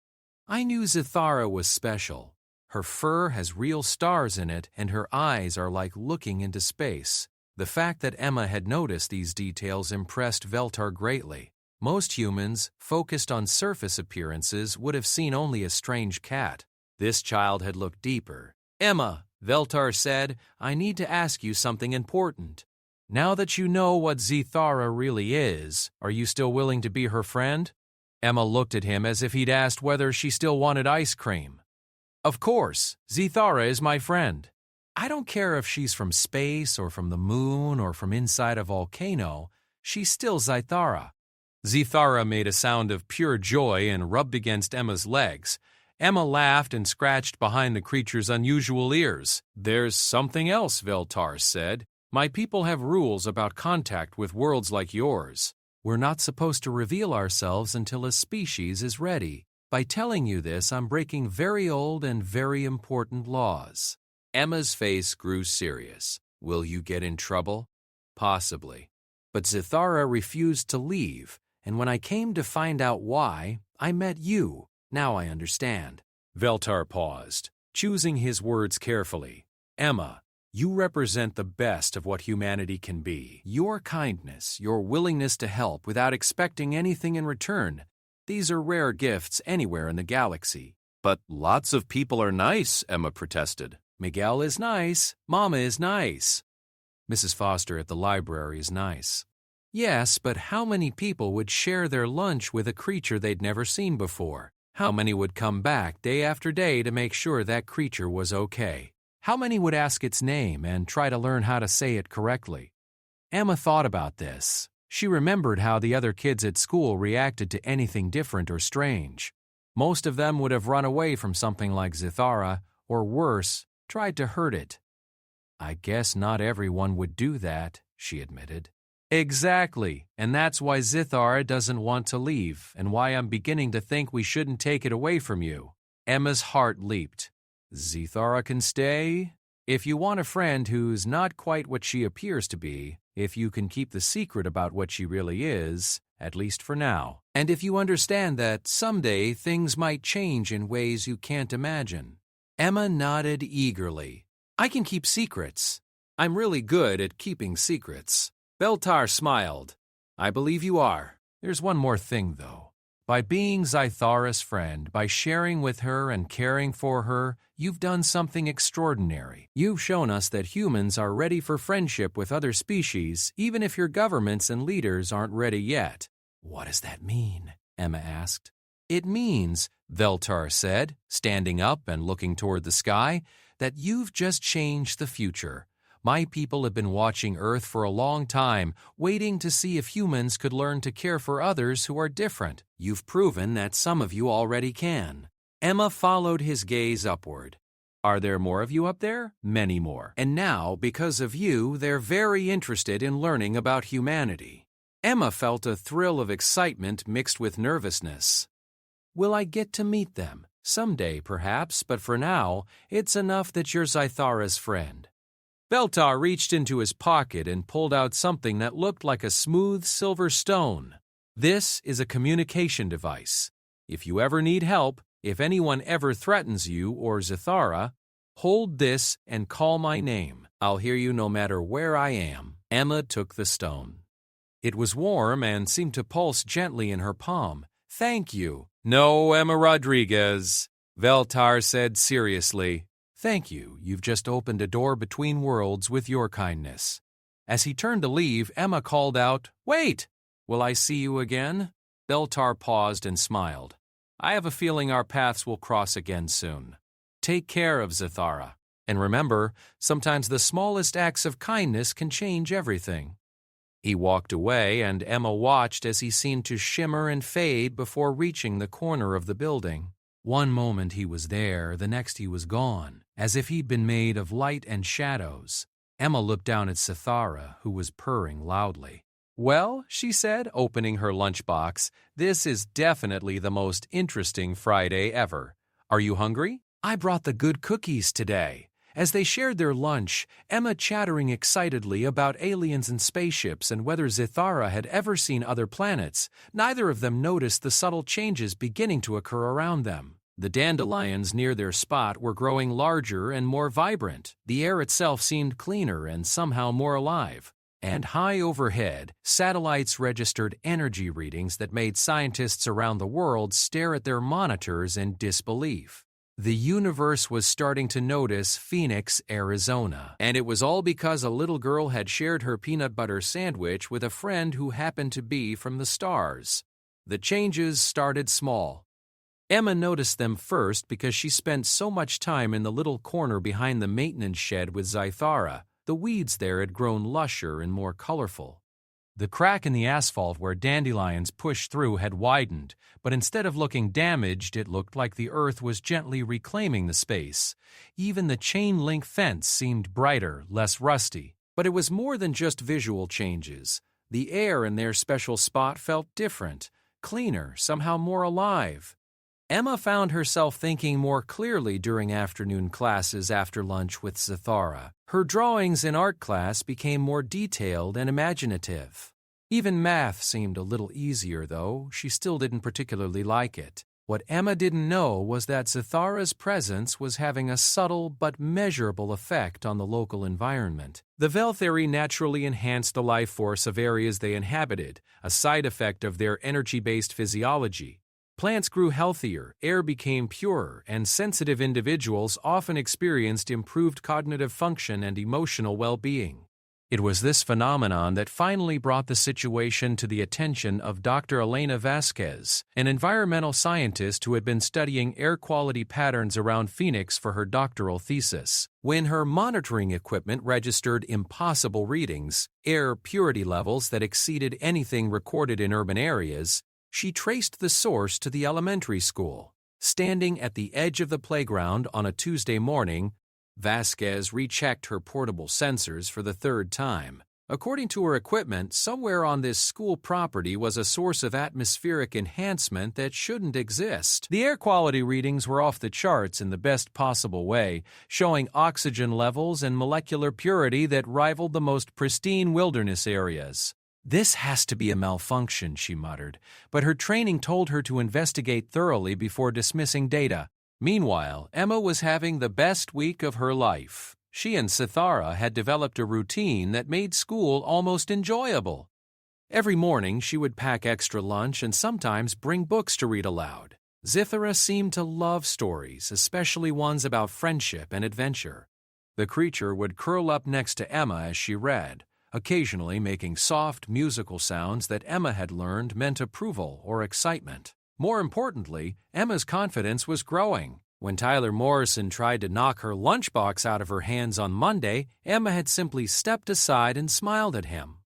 "I knew Zythara was special. Her fur has real stars in it, and her eyes are like looking into space." The fact that Emma had noticed these details impressed Veltar greatly. Most humans, focused on surface appearances, would have seen only a strange cat. This child had looked deeper. "Emma," Veltar said, "I need to ask you something important. Now that you know what Zythara really is, are you still willing to be her friend?" Emma looked at him as if he'd asked whether she still wanted ice cream. "Of course, Zythara is my friend. I don't care if she's from space or from the moon or from inside a volcano, she's still Zythara." Zythara made a sound of pure joy and rubbed against Emma's legs. Emma laughed and scratched behind the creature's unusual ears. "There's something else," Veltar said. "My people have rules about contact with worlds like yours. We're not supposed to reveal ourselves until a species is ready. By telling you this, I'm breaking very old and very important laws." Emma's face grew serious. "Will you get in trouble?" "Possibly. But Zithara refused to leave, and when I came to find out why, I met you. Now I understand." Veltar paused, choosing his words carefully. "Emma, you represent the best of what humanity can be. Your kindness, your willingness to help without expecting anything in return, these are rare gifts anywhere in the galaxy." "But lots of people are nice," Emma protested. "Miguel is nice. Mama is nice. Mrs. Foster at the library is nice." "Yes, but how many people would share their lunch with a creature they'd never seen before? How many would come back day after day to make sure that creature was okay? How many would ask its name and try to learn how to say it correctly?" Emma thought about this. She remembered how the other kids at school reacted to anything different or strange. Most of them would have run away from something like Zithara, or worse, tried to hurt it. "I guess not everyone would do that," she admitted. "Exactly, and that's why Zithara doesn't want to leave, and why I'm beginning to think we shouldn't take it away from you." Emma's heart leaped. "Zithara can stay? If you want a friend who's not quite what she appears to be, if you can keep the secret about what she really is, at least for now, and if you understand that someday things might change in ways you can't imagine." Emma nodded eagerly. "I can keep secrets. I'm really good at keeping secrets." Veltar smiled. "I believe you are. There's one more thing, though. By being Zithara's friend, by sharing with her and caring for her, you've done something extraordinary. You've shown us that humans are ready for friendship with other species, even if your governments and leaders aren't ready yet." "What does that mean?" Emma asked. "It means," Veltar said, standing up and looking toward the sky, "that you've just changed the future. My people have been watching Earth for a long time, waiting to see if humans could learn to care for others who are different. You've proven that some of you already can." Emma followed his gaze upward. "Are there more of you up there?" "Many more. And now, because of you, they're very interested in learning about humanity." Emma felt a thrill of excitement mixed with nervousness. "Will I get to meet them? Someday, perhaps, but for now, it's enough that you're Zithara's friend." Veltar reached into his pocket and pulled out something that looked like a smooth silver stone. "This is a communication device. If you ever need help, if anyone ever threatens you or Zithara, hold this and call my name. I'll hear you no matter where I am." Emma took the stone. It was warm and seemed to pulse gently in her palm. "Thank you." "No, Emma Rodriguez," Veltar said seriously. "Thank you. You've just opened a door between worlds with your kindness." As he turned to leave, Emma called out, "Wait! Will I see you again?" Veltar paused and smiled. "I have a feeling our paths will cross again soon. Take care of Zithara. And remember, sometimes the smallest acts of kindness can change everything." He walked away, and Emma watched as he seemed to shimmer and fade before reaching the corner of the building. One moment he was there, the next he was gone, as if he'd been made of light and shadows. Emma looked down at Zithara, who was purring loudly. "Well," she said, opening her lunchbox, "this is definitely the most interesting Friday ever. Are you hungry? I brought the good cookies today." As they shared their lunch, Emma chattering excitedly about aliens and spaceships and whether Zithara had ever seen other planets, neither of them noticed the subtle changes beginning to occur around them. The dandelions near their spot were growing larger and more vibrant. The air itself seemed cleaner and somehow more alive. And high overhead, satellites registered energy readings that made scientists around the world stare at their monitors in disbelief. The universe was starting to notice Phoenix, Arizona, and it was all because a little girl had shared her peanut butter sandwich with a friend who happened to be from the stars. The changes started small. Emma noticed them first because she spent so much time in the little corner behind the maintenance shed with Zithara. The weeds there had grown lusher and more colorful. The crack in the asphalt where dandelions pushed through had widened, but instead of looking damaged, it looked like the earth was gently reclaiming the space. Even the chain-link fence seemed brighter, less rusty. But it was more than just visual changes. The air in their special spot felt different, cleaner, somehow more alive. Emma found herself thinking more clearly during afternoon classes after lunch with Zathara. Her drawings in art class became more detailed and imaginative. Even math seemed a little easier, though she still didn't particularly like it. What Emma didn't know was that Zathara's presence was having a subtle but measurable effect on the local environment. The Veltheri naturally enhanced the life force of areas they inhabited, a side effect of their energy-based physiology. Plants grew healthier, air became purer, and sensitive individuals often experienced improved cognitive function and emotional well-being. It was this phenomenon that finally brought the situation to the attention of Dr. Elena Vasquez, an environmental scientist who had been studying air quality patterns around Phoenix for her doctoral thesis. When her monitoring equipment registered impossible readings, air purity levels that exceeded anything recorded in urban areas, she traced the source to the elementary school. Standing at the edge of the playground on a Tuesday morning, Vasquez rechecked her portable sensors for the third time. According to her equipment, somewhere on this school property was a source of atmospheric enhancement that shouldn't exist. The air quality readings were off the charts in the best possible way, showing oxygen levels and molecular purity that rivaled the most pristine wilderness areas. "This has to be a malfunction," she muttered, but her training told her to investigate thoroughly before dismissing data. Meanwhile, Emma was having the best week of her life. She and Zathara had developed a routine that made school almost enjoyable. Every morning she would pack extra lunch and sometimes bring books to read aloud. Zathara seemed to love stories, especially ones about friendship and adventure. The creature would curl up next to Emma as she read, occasionally making soft, musical sounds that Emma had learned meant approval or excitement. More importantly, Emma's confidence was growing. When Tyler Morrison tried to knock her lunchbox out of her hands on Monday, Emma had simply stepped aside and smiled at him.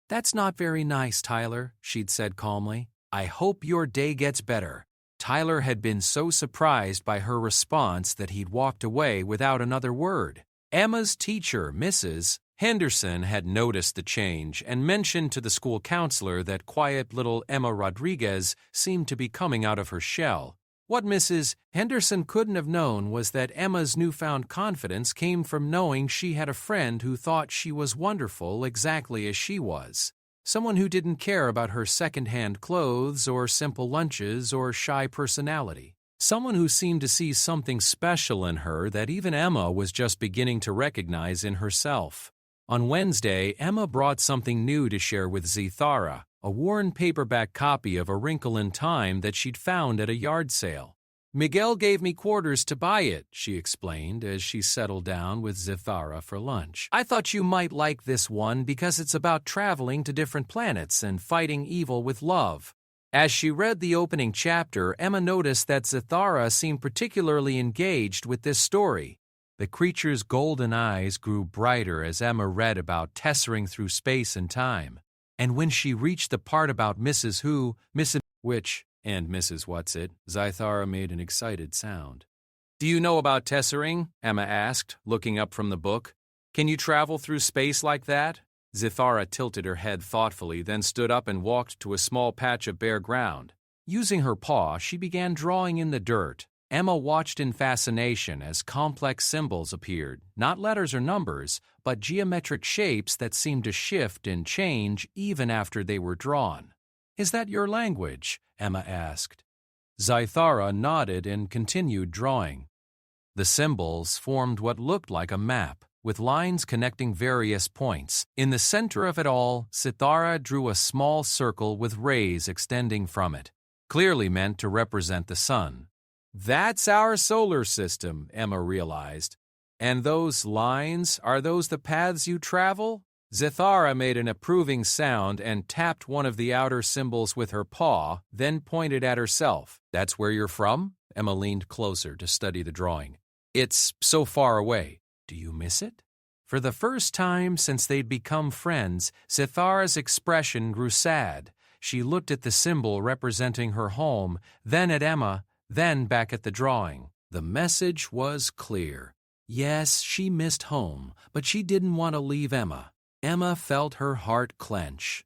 "That's not very nice, Tyler," she'd said calmly. "I hope your day gets better." Tyler had been so surprised by her response that he'd walked away without another word. Emma's teacher, Mrs. Henderson, had noticed the change and mentioned to the school counselor that quiet little Emma Rodriguez seemed to be coming out of her shell. What Mrs. Henderson couldn't have known was that Emma's newfound confidence came from knowing she had a friend who thought she was wonderful exactly as she was. Someone who didn't care about her second-hand clothes or simple lunches or shy personality. Someone who seemed to see something special in her that even Emma was just beginning to recognize in herself. On Wednesday, Emma brought something new to share with Zathara, a worn paperback copy of A Wrinkle in Time that she'd found at a yard sale. "Miguel gave me quarters to buy it," she explained as she settled down with Zathara for lunch. "I thought you might like this one because it's about traveling to different planets and fighting evil with love." As she read the opening chapter, Emma noticed that Zathara seemed particularly engaged with this story. The creature's golden eyes grew brighter as Emma read about tessering through space and time. And when she reached the part about Mrs. Who, Mrs. Which, and Mrs. What's-It, Zathara made an excited sound. "Do you know about tessering?" Emma asked, looking up from the book. "Can you travel through space like that?" Zathara tilted her head thoughtfully, then stood up and walked to a small patch of bare ground. Using her paw, she began drawing in the dirt. Emma watched in fascination as complex symbols appeared, not letters or numbers, but geometric shapes that seemed to shift and change even after they were drawn. "Is that your language?" Emma asked. Zathara nodded and continued drawing. The symbols formed what looked like a map, with lines connecting various points. In the center of it all, Zathara drew a small circle with rays extending from it, clearly meant to represent the sun. "That's our solar system," Emma realized. "And those lines, are those the paths you travel?" Zathara made an approving sound and tapped one of the outer symbols with her paw, then pointed at herself. "That's where you're from?" Emma leaned closer to study the drawing. "It's so far away. Do you miss it?" For the first time since they'd become friends, Zithara's expression grew sad. She looked at the symbol representing her home, then at Emma, then back at the drawing. The message was clear. Yes, she missed home, but she didn't want to leave Emma. Emma felt her heart clench.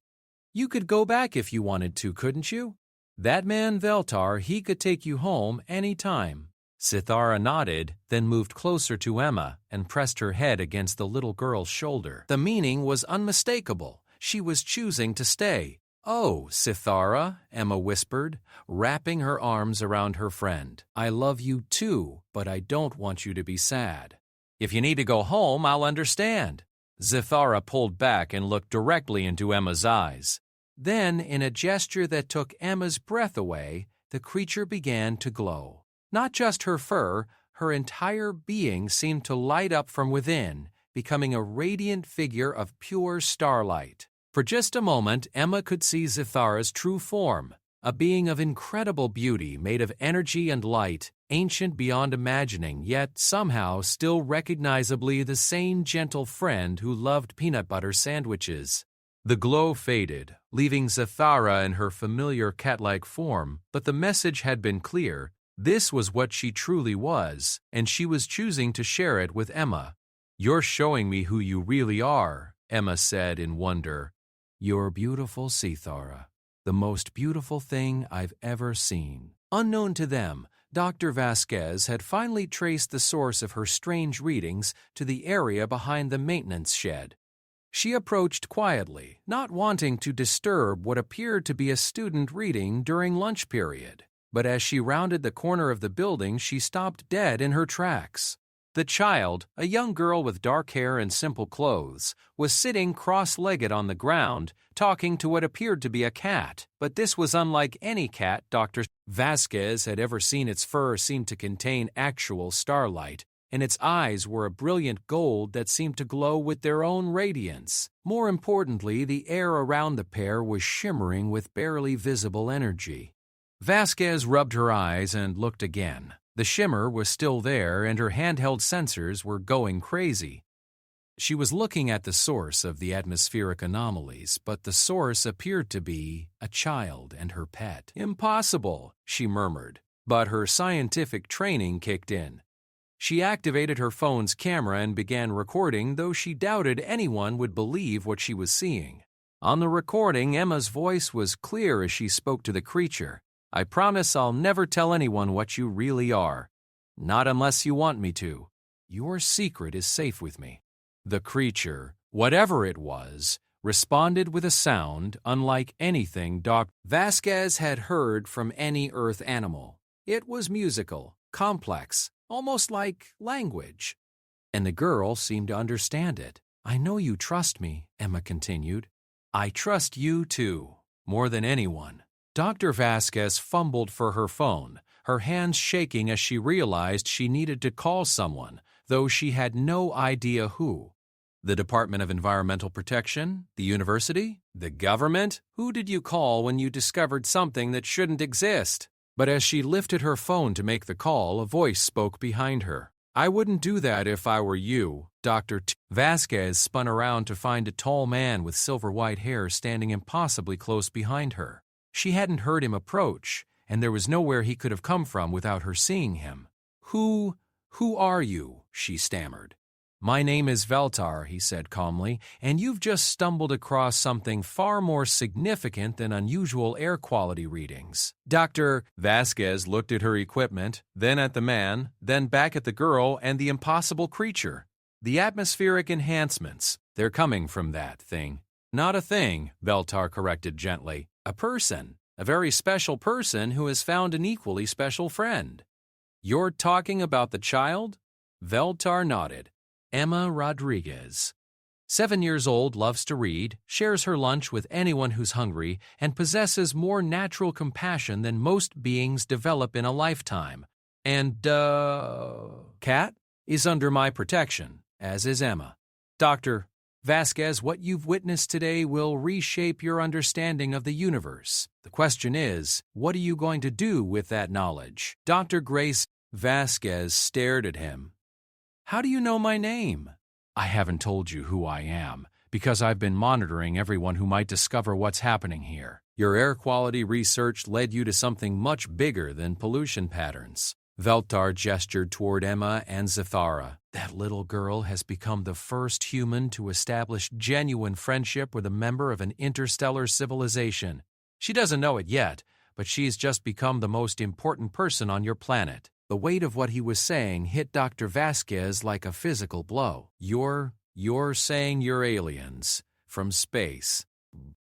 You could go back if you wanted to, couldn't you? That man Veltar, he could take you home any time. Zithara nodded, then moved closer to Emma and pressed her head against the little girl's shoulder. The meaning was unmistakable. She was choosing to stay. Oh, Zithara, Emma whispered, wrapping her arms around her friend. I love you too, but I don't want you to be sad. If you need to go home, I'll understand. Zithara pulled back and looked directly into Emma's eyes. Then, in a gesture that took Emma's breath away, the creature began to glow. Not just her fur, her entire being seemed to light up from within, becoming a radiant figure of pure starlight. For just a moment, Emma could see Zithara's true form, a being of incredible beauty made of energy and light, ancient beyond imagining, yet somehow still recognizably the same gentle friend who loved peanut butter sandwiches. The glow faded, leaving Zithara in her familiar cat-like form, but the message had been clear. This was what she truly was, and she was choosing to share it with Emma. You're showing me who you really are, Emma said in wonder. You're beautiful, Zithara. The most beautiful thing I've ever seen. Unknown to them, Dr. Vasquez had finally traced the source of her strange readings to the area behind the maintenance shed. She approached quietly, not wanting to disturb what appeared to be a student reading during lunch period. But as she rounded the corner of the building, she stopped dead in her tracks. The child, a young girl with dark hair and simple clothes, was sitting cross-legged on the ground, talking to what appeared to be a cat. But this was unlike any cat Dr. Vasquez had ever seen. Its fur seemed to contain actual starlight, and its eyes were a brilliant gold that seemed to glow with their own radiance. More importantly, the air around the pair was shimmering with barely visible energy. Vasquez rubbed her eyes and looked again. The shimmer was still there, and her handheld sensors were going crazy. She was looking at the source of the atmospheric anomalies, but the source appeared to be a child and her pet. Impossible, she murmured, but her scientific training kicked in. She activated her phone's camera and began recording, though she doubted anyone would believe what she was seeing. On the recording, Emma's voice was clear as she spoke to the creature. I promise I'll never tell anyone what you really are. Not unless you want me to. Your secret is safe with me. The creature, whatever it was, responded with a sound unlike anything Dr. Vasquez had heard from any Earth animal. It was musical, complex, almost like language. And the girl seemed to understand it. I know you trust me, Emma continued. I trust you too, more than anyone. Dr. Vasquez fumbled for her phone, her hands shaking as she realized she needed to call someone, though she had no idea who. The Department of Environmental Protection? The university? The government? Who did you call when you discovered something that shouldn't exist? But as she lifted her phone to make the call, a voice spoke behind her. I wouldn't do that if I were you. Dr. Vasquez spun around to find a tall man with silver-white hair standing impossibly close behind her. She hadn't heard him approach, and there was nowhere he could have come from without her seeing him. Who are you? She stammered. My name is Veltar, he said calmly, and you've just stumbled across something far more significant than unusual air quality readings. Dr. Vasquez looked at her equipment, then at the man, then back at the girl and the impossible creature. The atmospheric enhancements, they're coming from that thing. Not a thing, Veltar corrected gently. A person, a very special person who has found an equally special friend. You're talking about the child? Veltar nodded. Emma Rodriguez. 7 years old, loves to read, shares her lunch with anyone who's hungry, and possesses more natural compassion than most beings develop in a lifetime. And, Kat is under my protection, as is Emma. Dr. Vasquez, what you've witnessed today will reshape your understanding of the universe. The question is, what are you going to do with that knowledge? Dr. Grace Vasquez stared at him. How do you know my name? I haven't told you who I am, because I've been monitoring everyone who might discover what's happening here. Your air quality research led you to something much bigger than pollution patterns. Veltar gestured toward Emma and Zithara. That little girl has become the first human to establish genuine friendship with a member of an interstellar civilization. She doesn't know it yet, but she's just become the most important person on your planet. The weight of what he was saying hit Dr. Vasquez like a physical blow. You're saying you're aliens from space.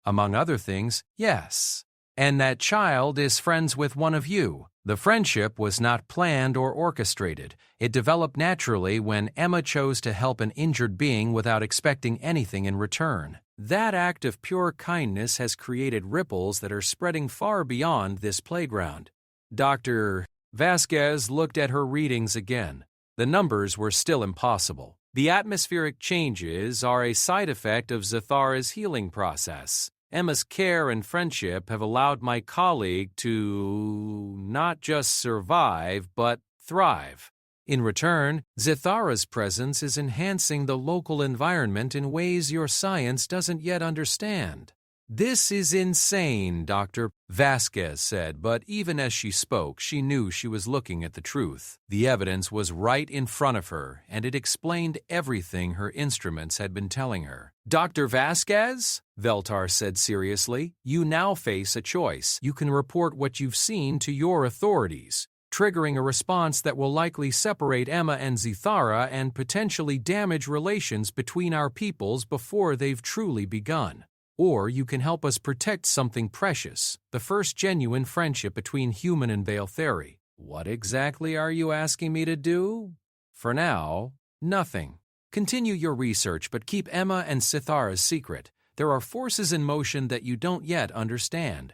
Among other things, yes. And that child is friends with one of you. The friendship was not planned or orchestrated. It developed naturally when Emma chose to help an injured being without expecting anything in return. That act of pure kindness has created ripples that are spreading far beyond this playground. Dr. Vasquez looked at her readings again. The numbers were still impossible. The atmospheric changes are a side effect of Zithara's healing process. Emma's care and friendship have allowed my colleague to not just survive, but thrive. In return, Zithara's presence is enhancing the local environment in ways your science doesn't yet understand. This is insane, Dr. Vasquez said, but even as she spoke, she knew she was looking at the truth. The evidence was right in front of her, and it explained everything her instruments had been telling her. Dr. Vasquez, Veltar said seriously, you now face a choice. You can report what you've seen to your authorities, triggering a response that will likely separate Emma and Zithara and potentially damage relations between our peoples before they've truly begun. Or you can help us protect something precious, the first genuine friendship between human and Baltheri. What exactly are you asking me to do? For now, nothing. Continue your research, but keep Emma and Zithara's secret. There are forces in motion that you don't yet understand.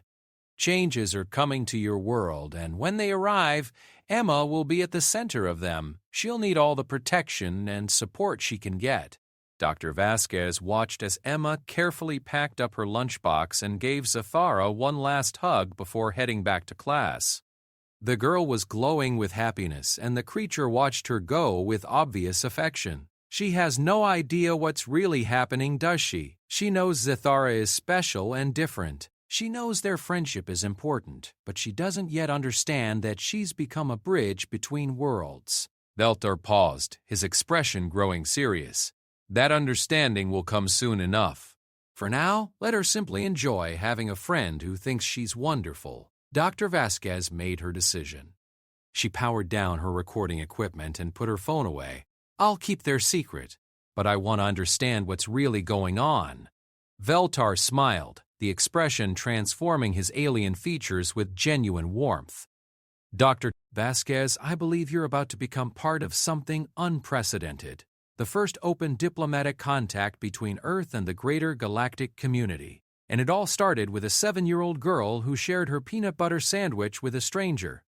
Changes are coming to your world, and when they arrive, Emma will be at the center of them. She'll need all the protection and support she can get. Dr. Vasquez watched as Emma carefully packed up her lunchbox and gave Zithara one last hug before heading back to class. The girl was glowing with happiness, and the creature watched her go with obvious affection. She has no idea what's really happening, does she? She knows Zithara is special and different. She knows their friendship is important, but she doesn't yet understand that she's become a bridge between worlds. Veltar paused, his expression growing serious. That understanding will come soon enough. For now, let her simply enjoy having a friend who thinks she's wonderful. Dr. Vasquez made her decision. She powered down her recording equipment and put her phone away. I'll keep their secret, but I want to understand what's really going on. Veltar smiled, the expression transforming his alien features with genuine warmth. Dr. Vasquez, I believe you're about to become part of something unprecedented. The first open diplomatic contact between Earth and the greater galactic community. And it all started with a 7-year-old girl who shared her peanut butter sandwich with a stranger.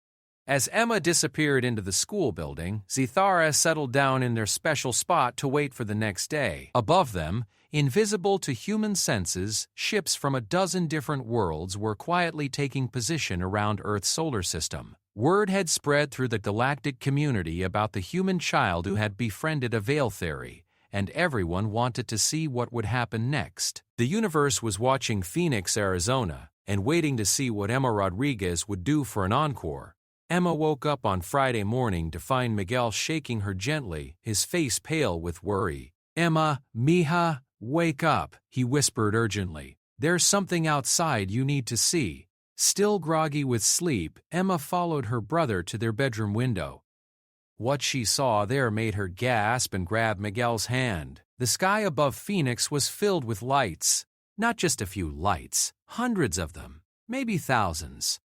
As Emma disappeared into the school building, Zithara settled down in their special spot to wait for the next day. Above them, invisible to human senses, ships from a dozen different worlds were quietly taking position around Earth's solar system. Word had spread through the galactic community about the human child who had befriended a Baltheri, and everyone wanted to see what would happen next. The universe was watching Phoenix, Arizona, and waiting to see what Emma Rodriguez would do for an encore. Emma woke up on Friday morning to find Miguel shaking her gently, his face pale with worry. Emma, mija, wake up, he whispered urgently. There's something outside you need to see. Still groggy with sleep, Emma followed her brother to their bedroom window. What she saw there made her gasp and grab Miguel's hand. The sky above Phoenix was filled with lights. Not just a few lights, hundreds of them, maybe thousands.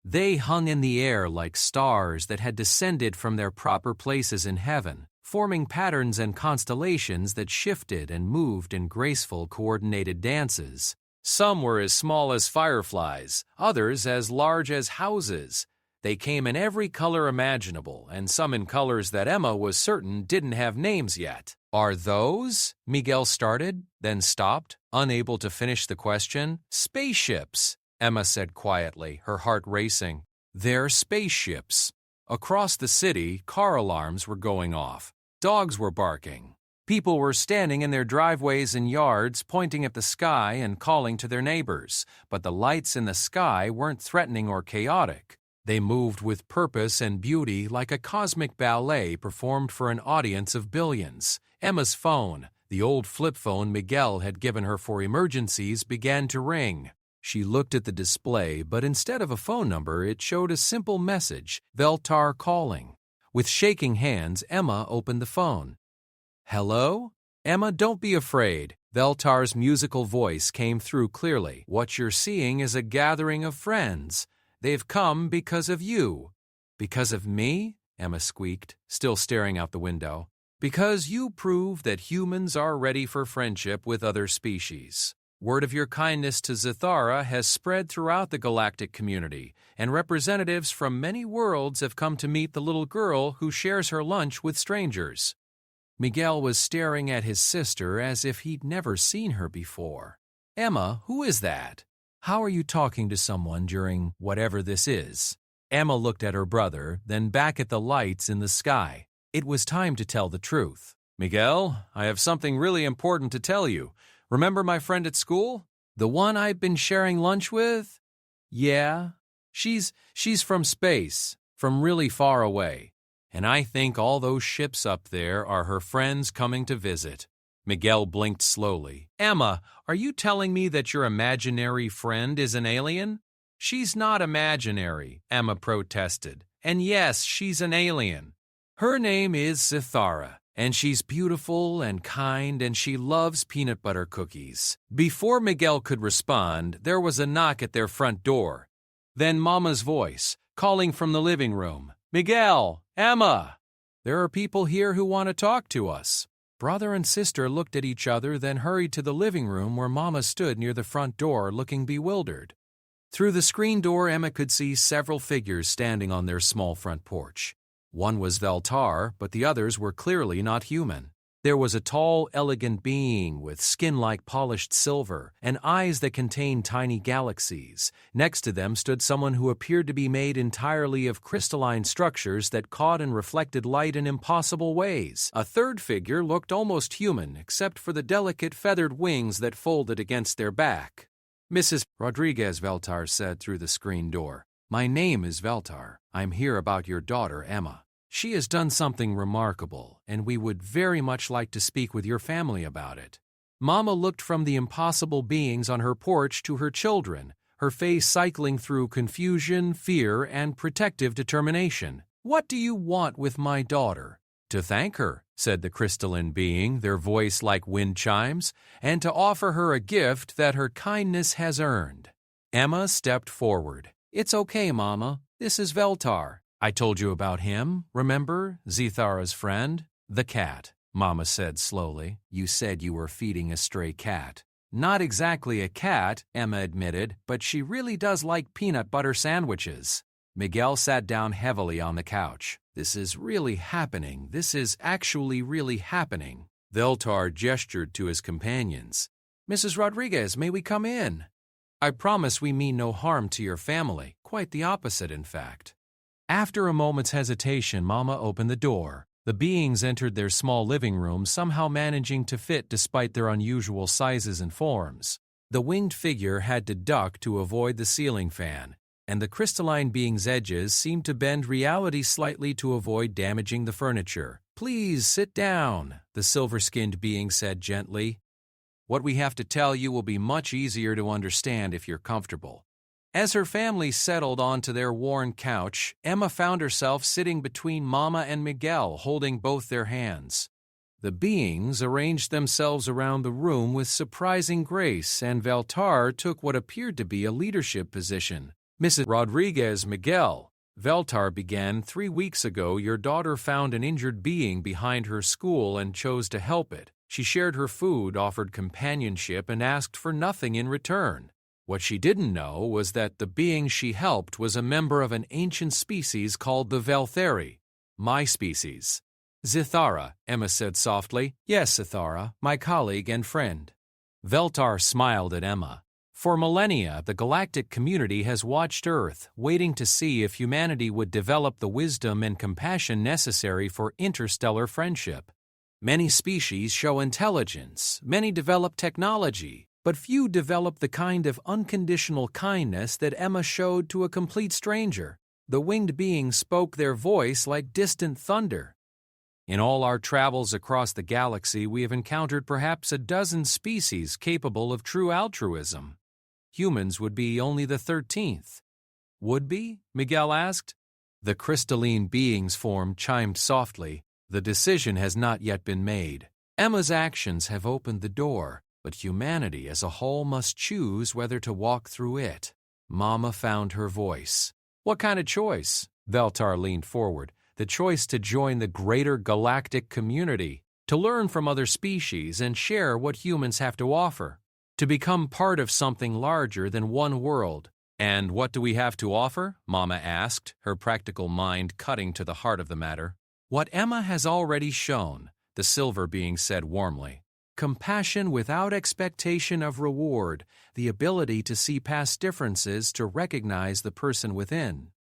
They hung in the air like stars that had descended from their proper places in heaven, forming patterns and constellations that shifted and moved in graceful, coordinated dances. Some were as small as fireflies, others as large as houses. They came in every color imaginable, and some in colors that Emma was certain didn't have names yet. Are those? Miguel started, then stopped, unable to finish the question. Spaceships, Emma said quietly, her heart racing. They're spaceships. Across the city, car alarms were going off. Dogs were barking. People were standing in their driveways and yards, pointing at the sky and calling to their neighbors, but the lights in the sky weren't threatening or chaotic. They moved with purpose and beauty like a cosmic ballet performed for an audience of billions. Emma's phone, the old flip phone Miguel had given her for emergencies, began to ring. She looked at the display, but instead of a phone number, it showed a simple message, Veltar calling. With shaking hands, Emma opened the phone. Hello? Emma, don't be afraid. Veltar's musical voice came through clearly. What you're seeing is a gathering of friends. They've come because of you. Because of me? Emma squeaked, still staring out the window. Because you prove that humans are ready for friendship with other species. Word of your kindness to Zithara has spread throughout the galactic community, and representatives from many worlds have come to meet the little girl who shares her lunch with strangers. Miguel was staring at his sister as if he'd never seen her before. Emma, who is that? How are you talking to someone during whatever this is? Emma looked at her brother, then back at the lights in the sky. It was time to tell the truth. Miguel, I have something really important to tell you. Remember my friend at school? The one I've been sharing lunch with? Yeah. She's from space, from really far away. And I think all those ships up there are her friends coming to visit. Miguel blinked slowly. Emma, are you telling me that your imaginary friend is an alien? She's not imaginary, Emma protested. And yes, she's an alien. Her name is Zithara, and she's beautiful and kind, and she loves peanut butter cookies. Before Miguel could respond, there was a knock at their front door. Then Mama's voice, calling from the living room. Miguel! Emma! There are people here who want to talk to us. Brother and sister looked at each other, then hurried to the living room where Mama stood near the front door, looking bewildered. Through the screen door, Emma could see several figures standing on their small front porch. One was Veltar, but the others were clearly not human. There was a tall, elegant being with skin like polished silver and eyes that contained tiny galaxies. Next to them stood someone who appeared to be made entirely of crystalline structures that caught and reflected light in impossible ways. A third figure looked almost human, except for the delicate feathered wings that folded against their back. Mrs. Rodriguez, Veltar said through the screen door. My name is Veltar. I'm here about your daughter, Emma. She has done something remarkable, and we would very much like to speak with your family about it. Mama looked from the impossible beings on her porch to her children, her face cycling through confusion, fear, and protective determination. What do you want with my daughter? To thank her, said the crystalline being, their voice like wind chimes, and to offer her a gift that her kindness has earned. Emma stepped forward. It's okay, Mama. This is Veltar. I told you about him, remember? Zithara's friend? The cat, Mama said slowly. You said you were feeding a stray cat. Not exactly a cat, Emma admitted, but she really does like peanut butter sandwiches. Miguel sat down heavily on the couch. This is really happening. This is actually really happening. Veltar gestured to his companions. Mrs. Rodriguez, may we come in? I promise we mean no harm to your family. Quite the opposite, in fact. After a moment's hesitation, Mama opened the door. The beings entered their small living room, somehow managing to fit despite their unusual sizes and forms. The winged figure had to duck to avoid the ceiling fan, and the crystalline being's edges seemed to bend reality slightly to avoid damaging the furniture. Please sit down, the silver-skinned being said gently. What we have to tell you will be much easier to understand if you're comfortable. As her family settled onto their worn couch, Emma found herself sitting between Mama and Miguel, holding both their hands. The beings arranged themselves around the room with surprising grace, and Veltar took what appeared to be a leadership position. Mrs. Rodriguez, Miguel, Veltar began, 3 weeks ago, your daughter found an injured being behind her school and chose to help it. She shared her food, offered companionship, and asked for nothing in return. What she didn't know was that the being she helped was a member of an ancient species called the Velthari, my species. Zithara, Emma said softly. Yes, Zithara, my colleague and friend. Veltar smiled at Emma. For millennia, the galactic community has watched Earth, waiting to see if humanity would develop the wisdom and compassion necessary for interstellar friendship. Many species show intelligence, many develop technology, but few develop the kind of unconditional kindness that Emma showed to a complete stranger. The winged beings spoke their voice like distant thunder. In all our travels across the galaxy, we have encountered perhaps a dozen species capable of true altruism. Humans would be only the 13th. Would be? Miguel asked. The crystalline being's form chimed softly. The decision has not yet been made. Emma's actions have opened the door, but humanity as a whole must choose whether to walk through it. Mama found her voice. What kind of choice? Veltar leaned forward. The choice to join the greater galactic community, to learn from other species and share what humans have to offer, to become part of something larger than one world. And what do we have to offer? Mama asked, her practical mind cutting to the heart of the matter. What Emma has already shown, the silver being said warmly. Compassion without expectation of reward, the ability to see past differences to recognize the person within.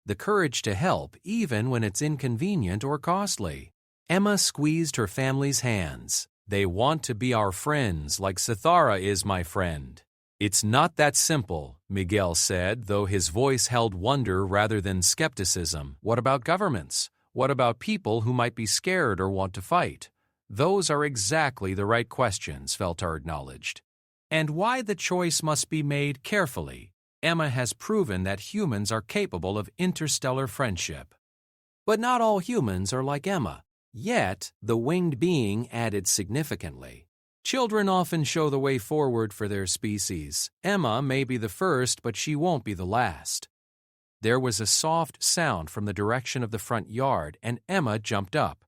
The courage to help even when it's inconvenient or costly. Emma squeezed her family's hands. They want to be our friends like Sithara is my friend. It's not that simple, Miguel said, though his voice held wonder rather than skepticism. What about governments? What about people who might be scared or want to fight? Those are exactly the right questions, Veltar acknowledged. And why the choice must be made carefully. Emma has proven that humans are capable of interstellar friendship. But not all humans are like Emma. Yet, the winged being added significantly. Children often show the way forward for their species. Emma may be the first, but she won't be the last. There was a soft sound from the direction of the front yard, and Emma jumped up.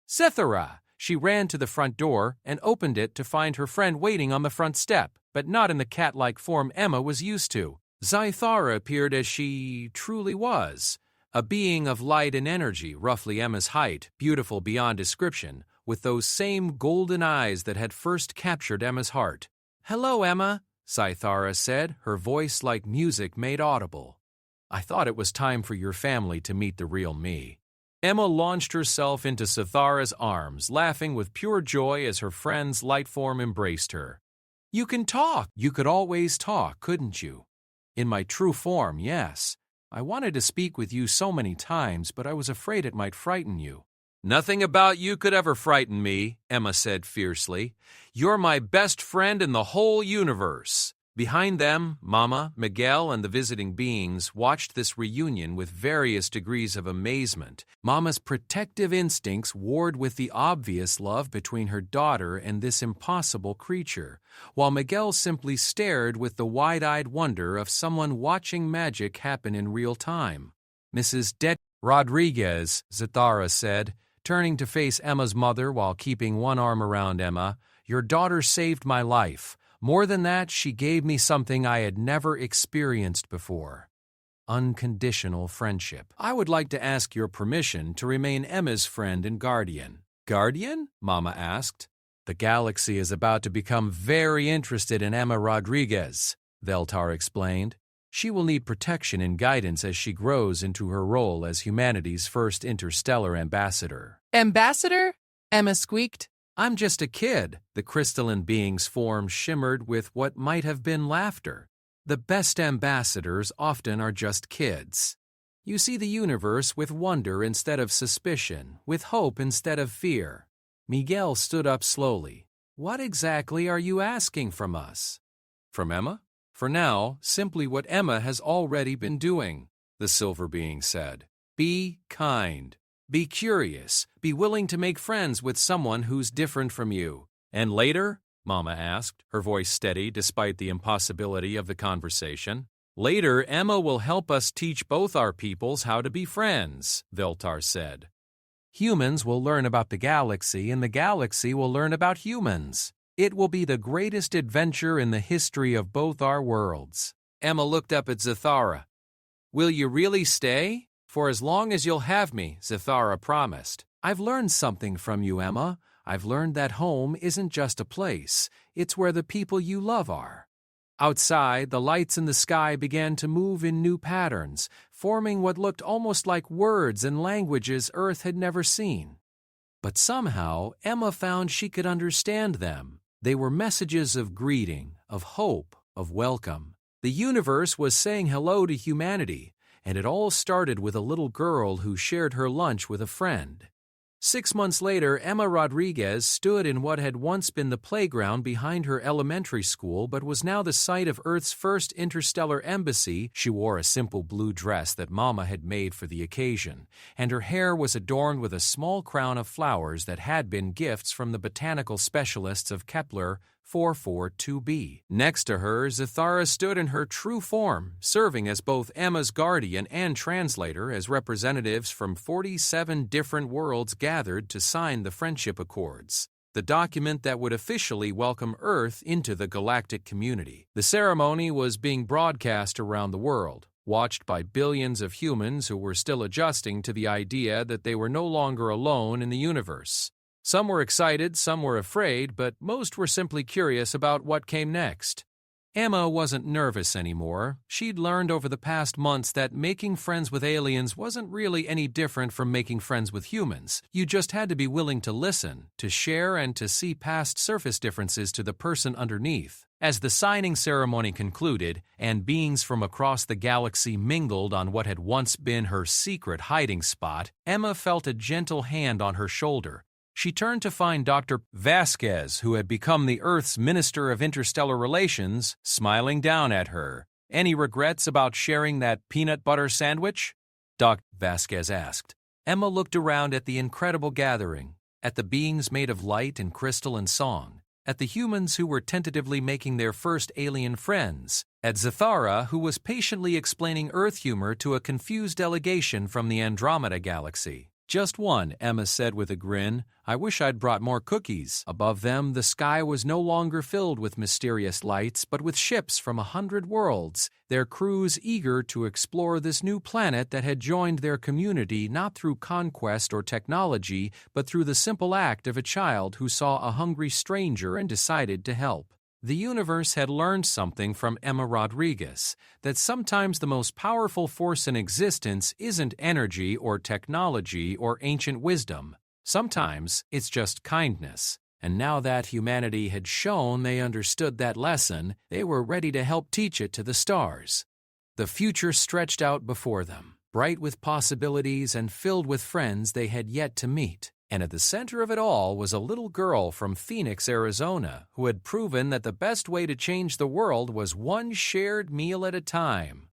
Sithara! She ran to the front door and opened it to find her friend waiting on the front step, but not in the cat-like form Emma was used to. Sithara appeared as she truly was, a being of light and energy, roughly Emma's height, beautiful beyond description, with those same golden eyes that had first captured Emma's heart. "Hello, Emma," Sithara said, her voice like music made audible. "I thought it was time for your family to meet the real me." Emma launched herself into Sithara's arms, laughing with pure joy as her friend's light form embraced her. "You can talk! You could always talk, couldn't you?" "In my true form, yes. I wanted to speak with you so many times, but I was afraid it might frighten you." "Nothing about you could ever frighten me," Emma said fiercely. "You're my best friend in the whole universe." Behind them, Mama, Miguel, and the visiting beings watched this reunion with various degrees of amazement. Mama's protective instincts warred with the obvious love between her daughter and this impossible creature, while Miguel simply stared with the wide-eyed wonder of someone watching magic happen in real time. "Mrs. Rodriguez," Sithara said, turning to face Emma's mother while keeping one arm around Emma, "your daughter saved my life. More than that, she gave me something I had never experienced before. Unconditional friendship. I would like to ask your permission to remain Emma's friend and guardian." "Guardian?" Mama asked. "The galaxy is about to become very interested in Emma Rodriguez," Veltar explained. "She will need protection and guidance as she grows into her role as humanity's first interstellar ambassador." "Ambassador?" Emma squeaked. "I'm just a kid." The crystalline being's form shimmered with what might have been laughter. "The best ambassadors often are just kids. You see the universe with wonder instead of suspicion, with hope instead of fear." Miguel stood up slowly. "What exactly are you asking from us?" "From Emma? For now, simply what Emma has already been doing," the silver being said. "Be kind. Be curious. Be willing to make friends with someone who's different from you. And later?" Mama asked, her voice steady despite the impossibility of the conversation. "Later, Emma will help us teach both our peoples how to be friends," Veltar said. "Humans will learn about the galaxy, and the galaxy will learn about humans. It will be the greatest adventure in the history of both our worlds." Emma looked up at Sithara. "Will you really stay?" "For as long as you'll have me," Sithara promised. "I've learned something from you, Emma. I've learned that home isn't just a place. It's where the people you love are." Outside, the lights in the sky began to move in new patterns, forming what looked almost like words and languages Earth had never seen. But somehow, Emma found she could understand them. They were messages of greeting, of hope, of welcome. The universe was saying hello to humanity, and it all started with a little girl who shared her lunch with a friend. 6 months later, Emma Rodriguez stood in what had once been the playground behind her elementary school but was now the site of Earth's first interstellar embassy. She wore a simple blue dress that Mama had made for the occasion, and her hair was adorned with a small crown of flowers that had been gifts from the botanical specialists of Kepler 442b. Next to her, Zathara stood in her true form, serving as both Emma's guardian and translator as representatives from 47 different worlds gathered to sign the Friendship Accords, the document that would officially welcome Earth into the galactic community. The ceremony was being broadcast around the world, watched by billions of humans who were still adjusting to the idea that they were no longer alone in the universe. Some were excited, some were afraid, but most were simply curious about what came next. Emma wasn't nervous anymore. She'd learned over the past months that making friends with aliens wasn't really any different from making friends with humans. You just had to be willing to listen, to share, and to see past surface differences to the person underneath. As the signing ceremony concluded, and beings from across the galaxy mingled on what had once been her secret hiding spot, Emma felt a gentle hand on her shoulder. She turned to find Dr. Vasquez, who had become the Earth's Minister of Interstellar Relations, smiling down at her. "Any regrets about sharing that peanut butter sandwich?" Dr. Vasquez asked. Emma looked around at the incredible gathering, at the beings made of light and crystal and song, at the humans who were tentatively making their first alien friends, at Zathara, who was patiently explaining Earth humor to a confused delegation from the Andromeda Galaxy. "Just one," Emma said with a grin. "I wish I'd brought more cookies." Above them, the sky was no longer filled with mysterious lights, but with ships from 100 worlds, their crews eager to explore this new planet that had joined their community not through conquest or technology, but through the simple act of a child who saw a hungry stranger and decided to help. The universe had learned something from Emma Rodriguez, that sometimes the most powerful force in existence isn't energy or technology or ancient wisdom. Sometimes it's just kindness. And now that humanity had shown they understood that lesson, they were ready to help teach it to the stars. The future stretched out before them, bright with possibilities and filled with friends they had yet to meet. And at the center of it all was a little girl from Phoenix, Arizona, who had proven that the best way to change the world was one shared meal at a time.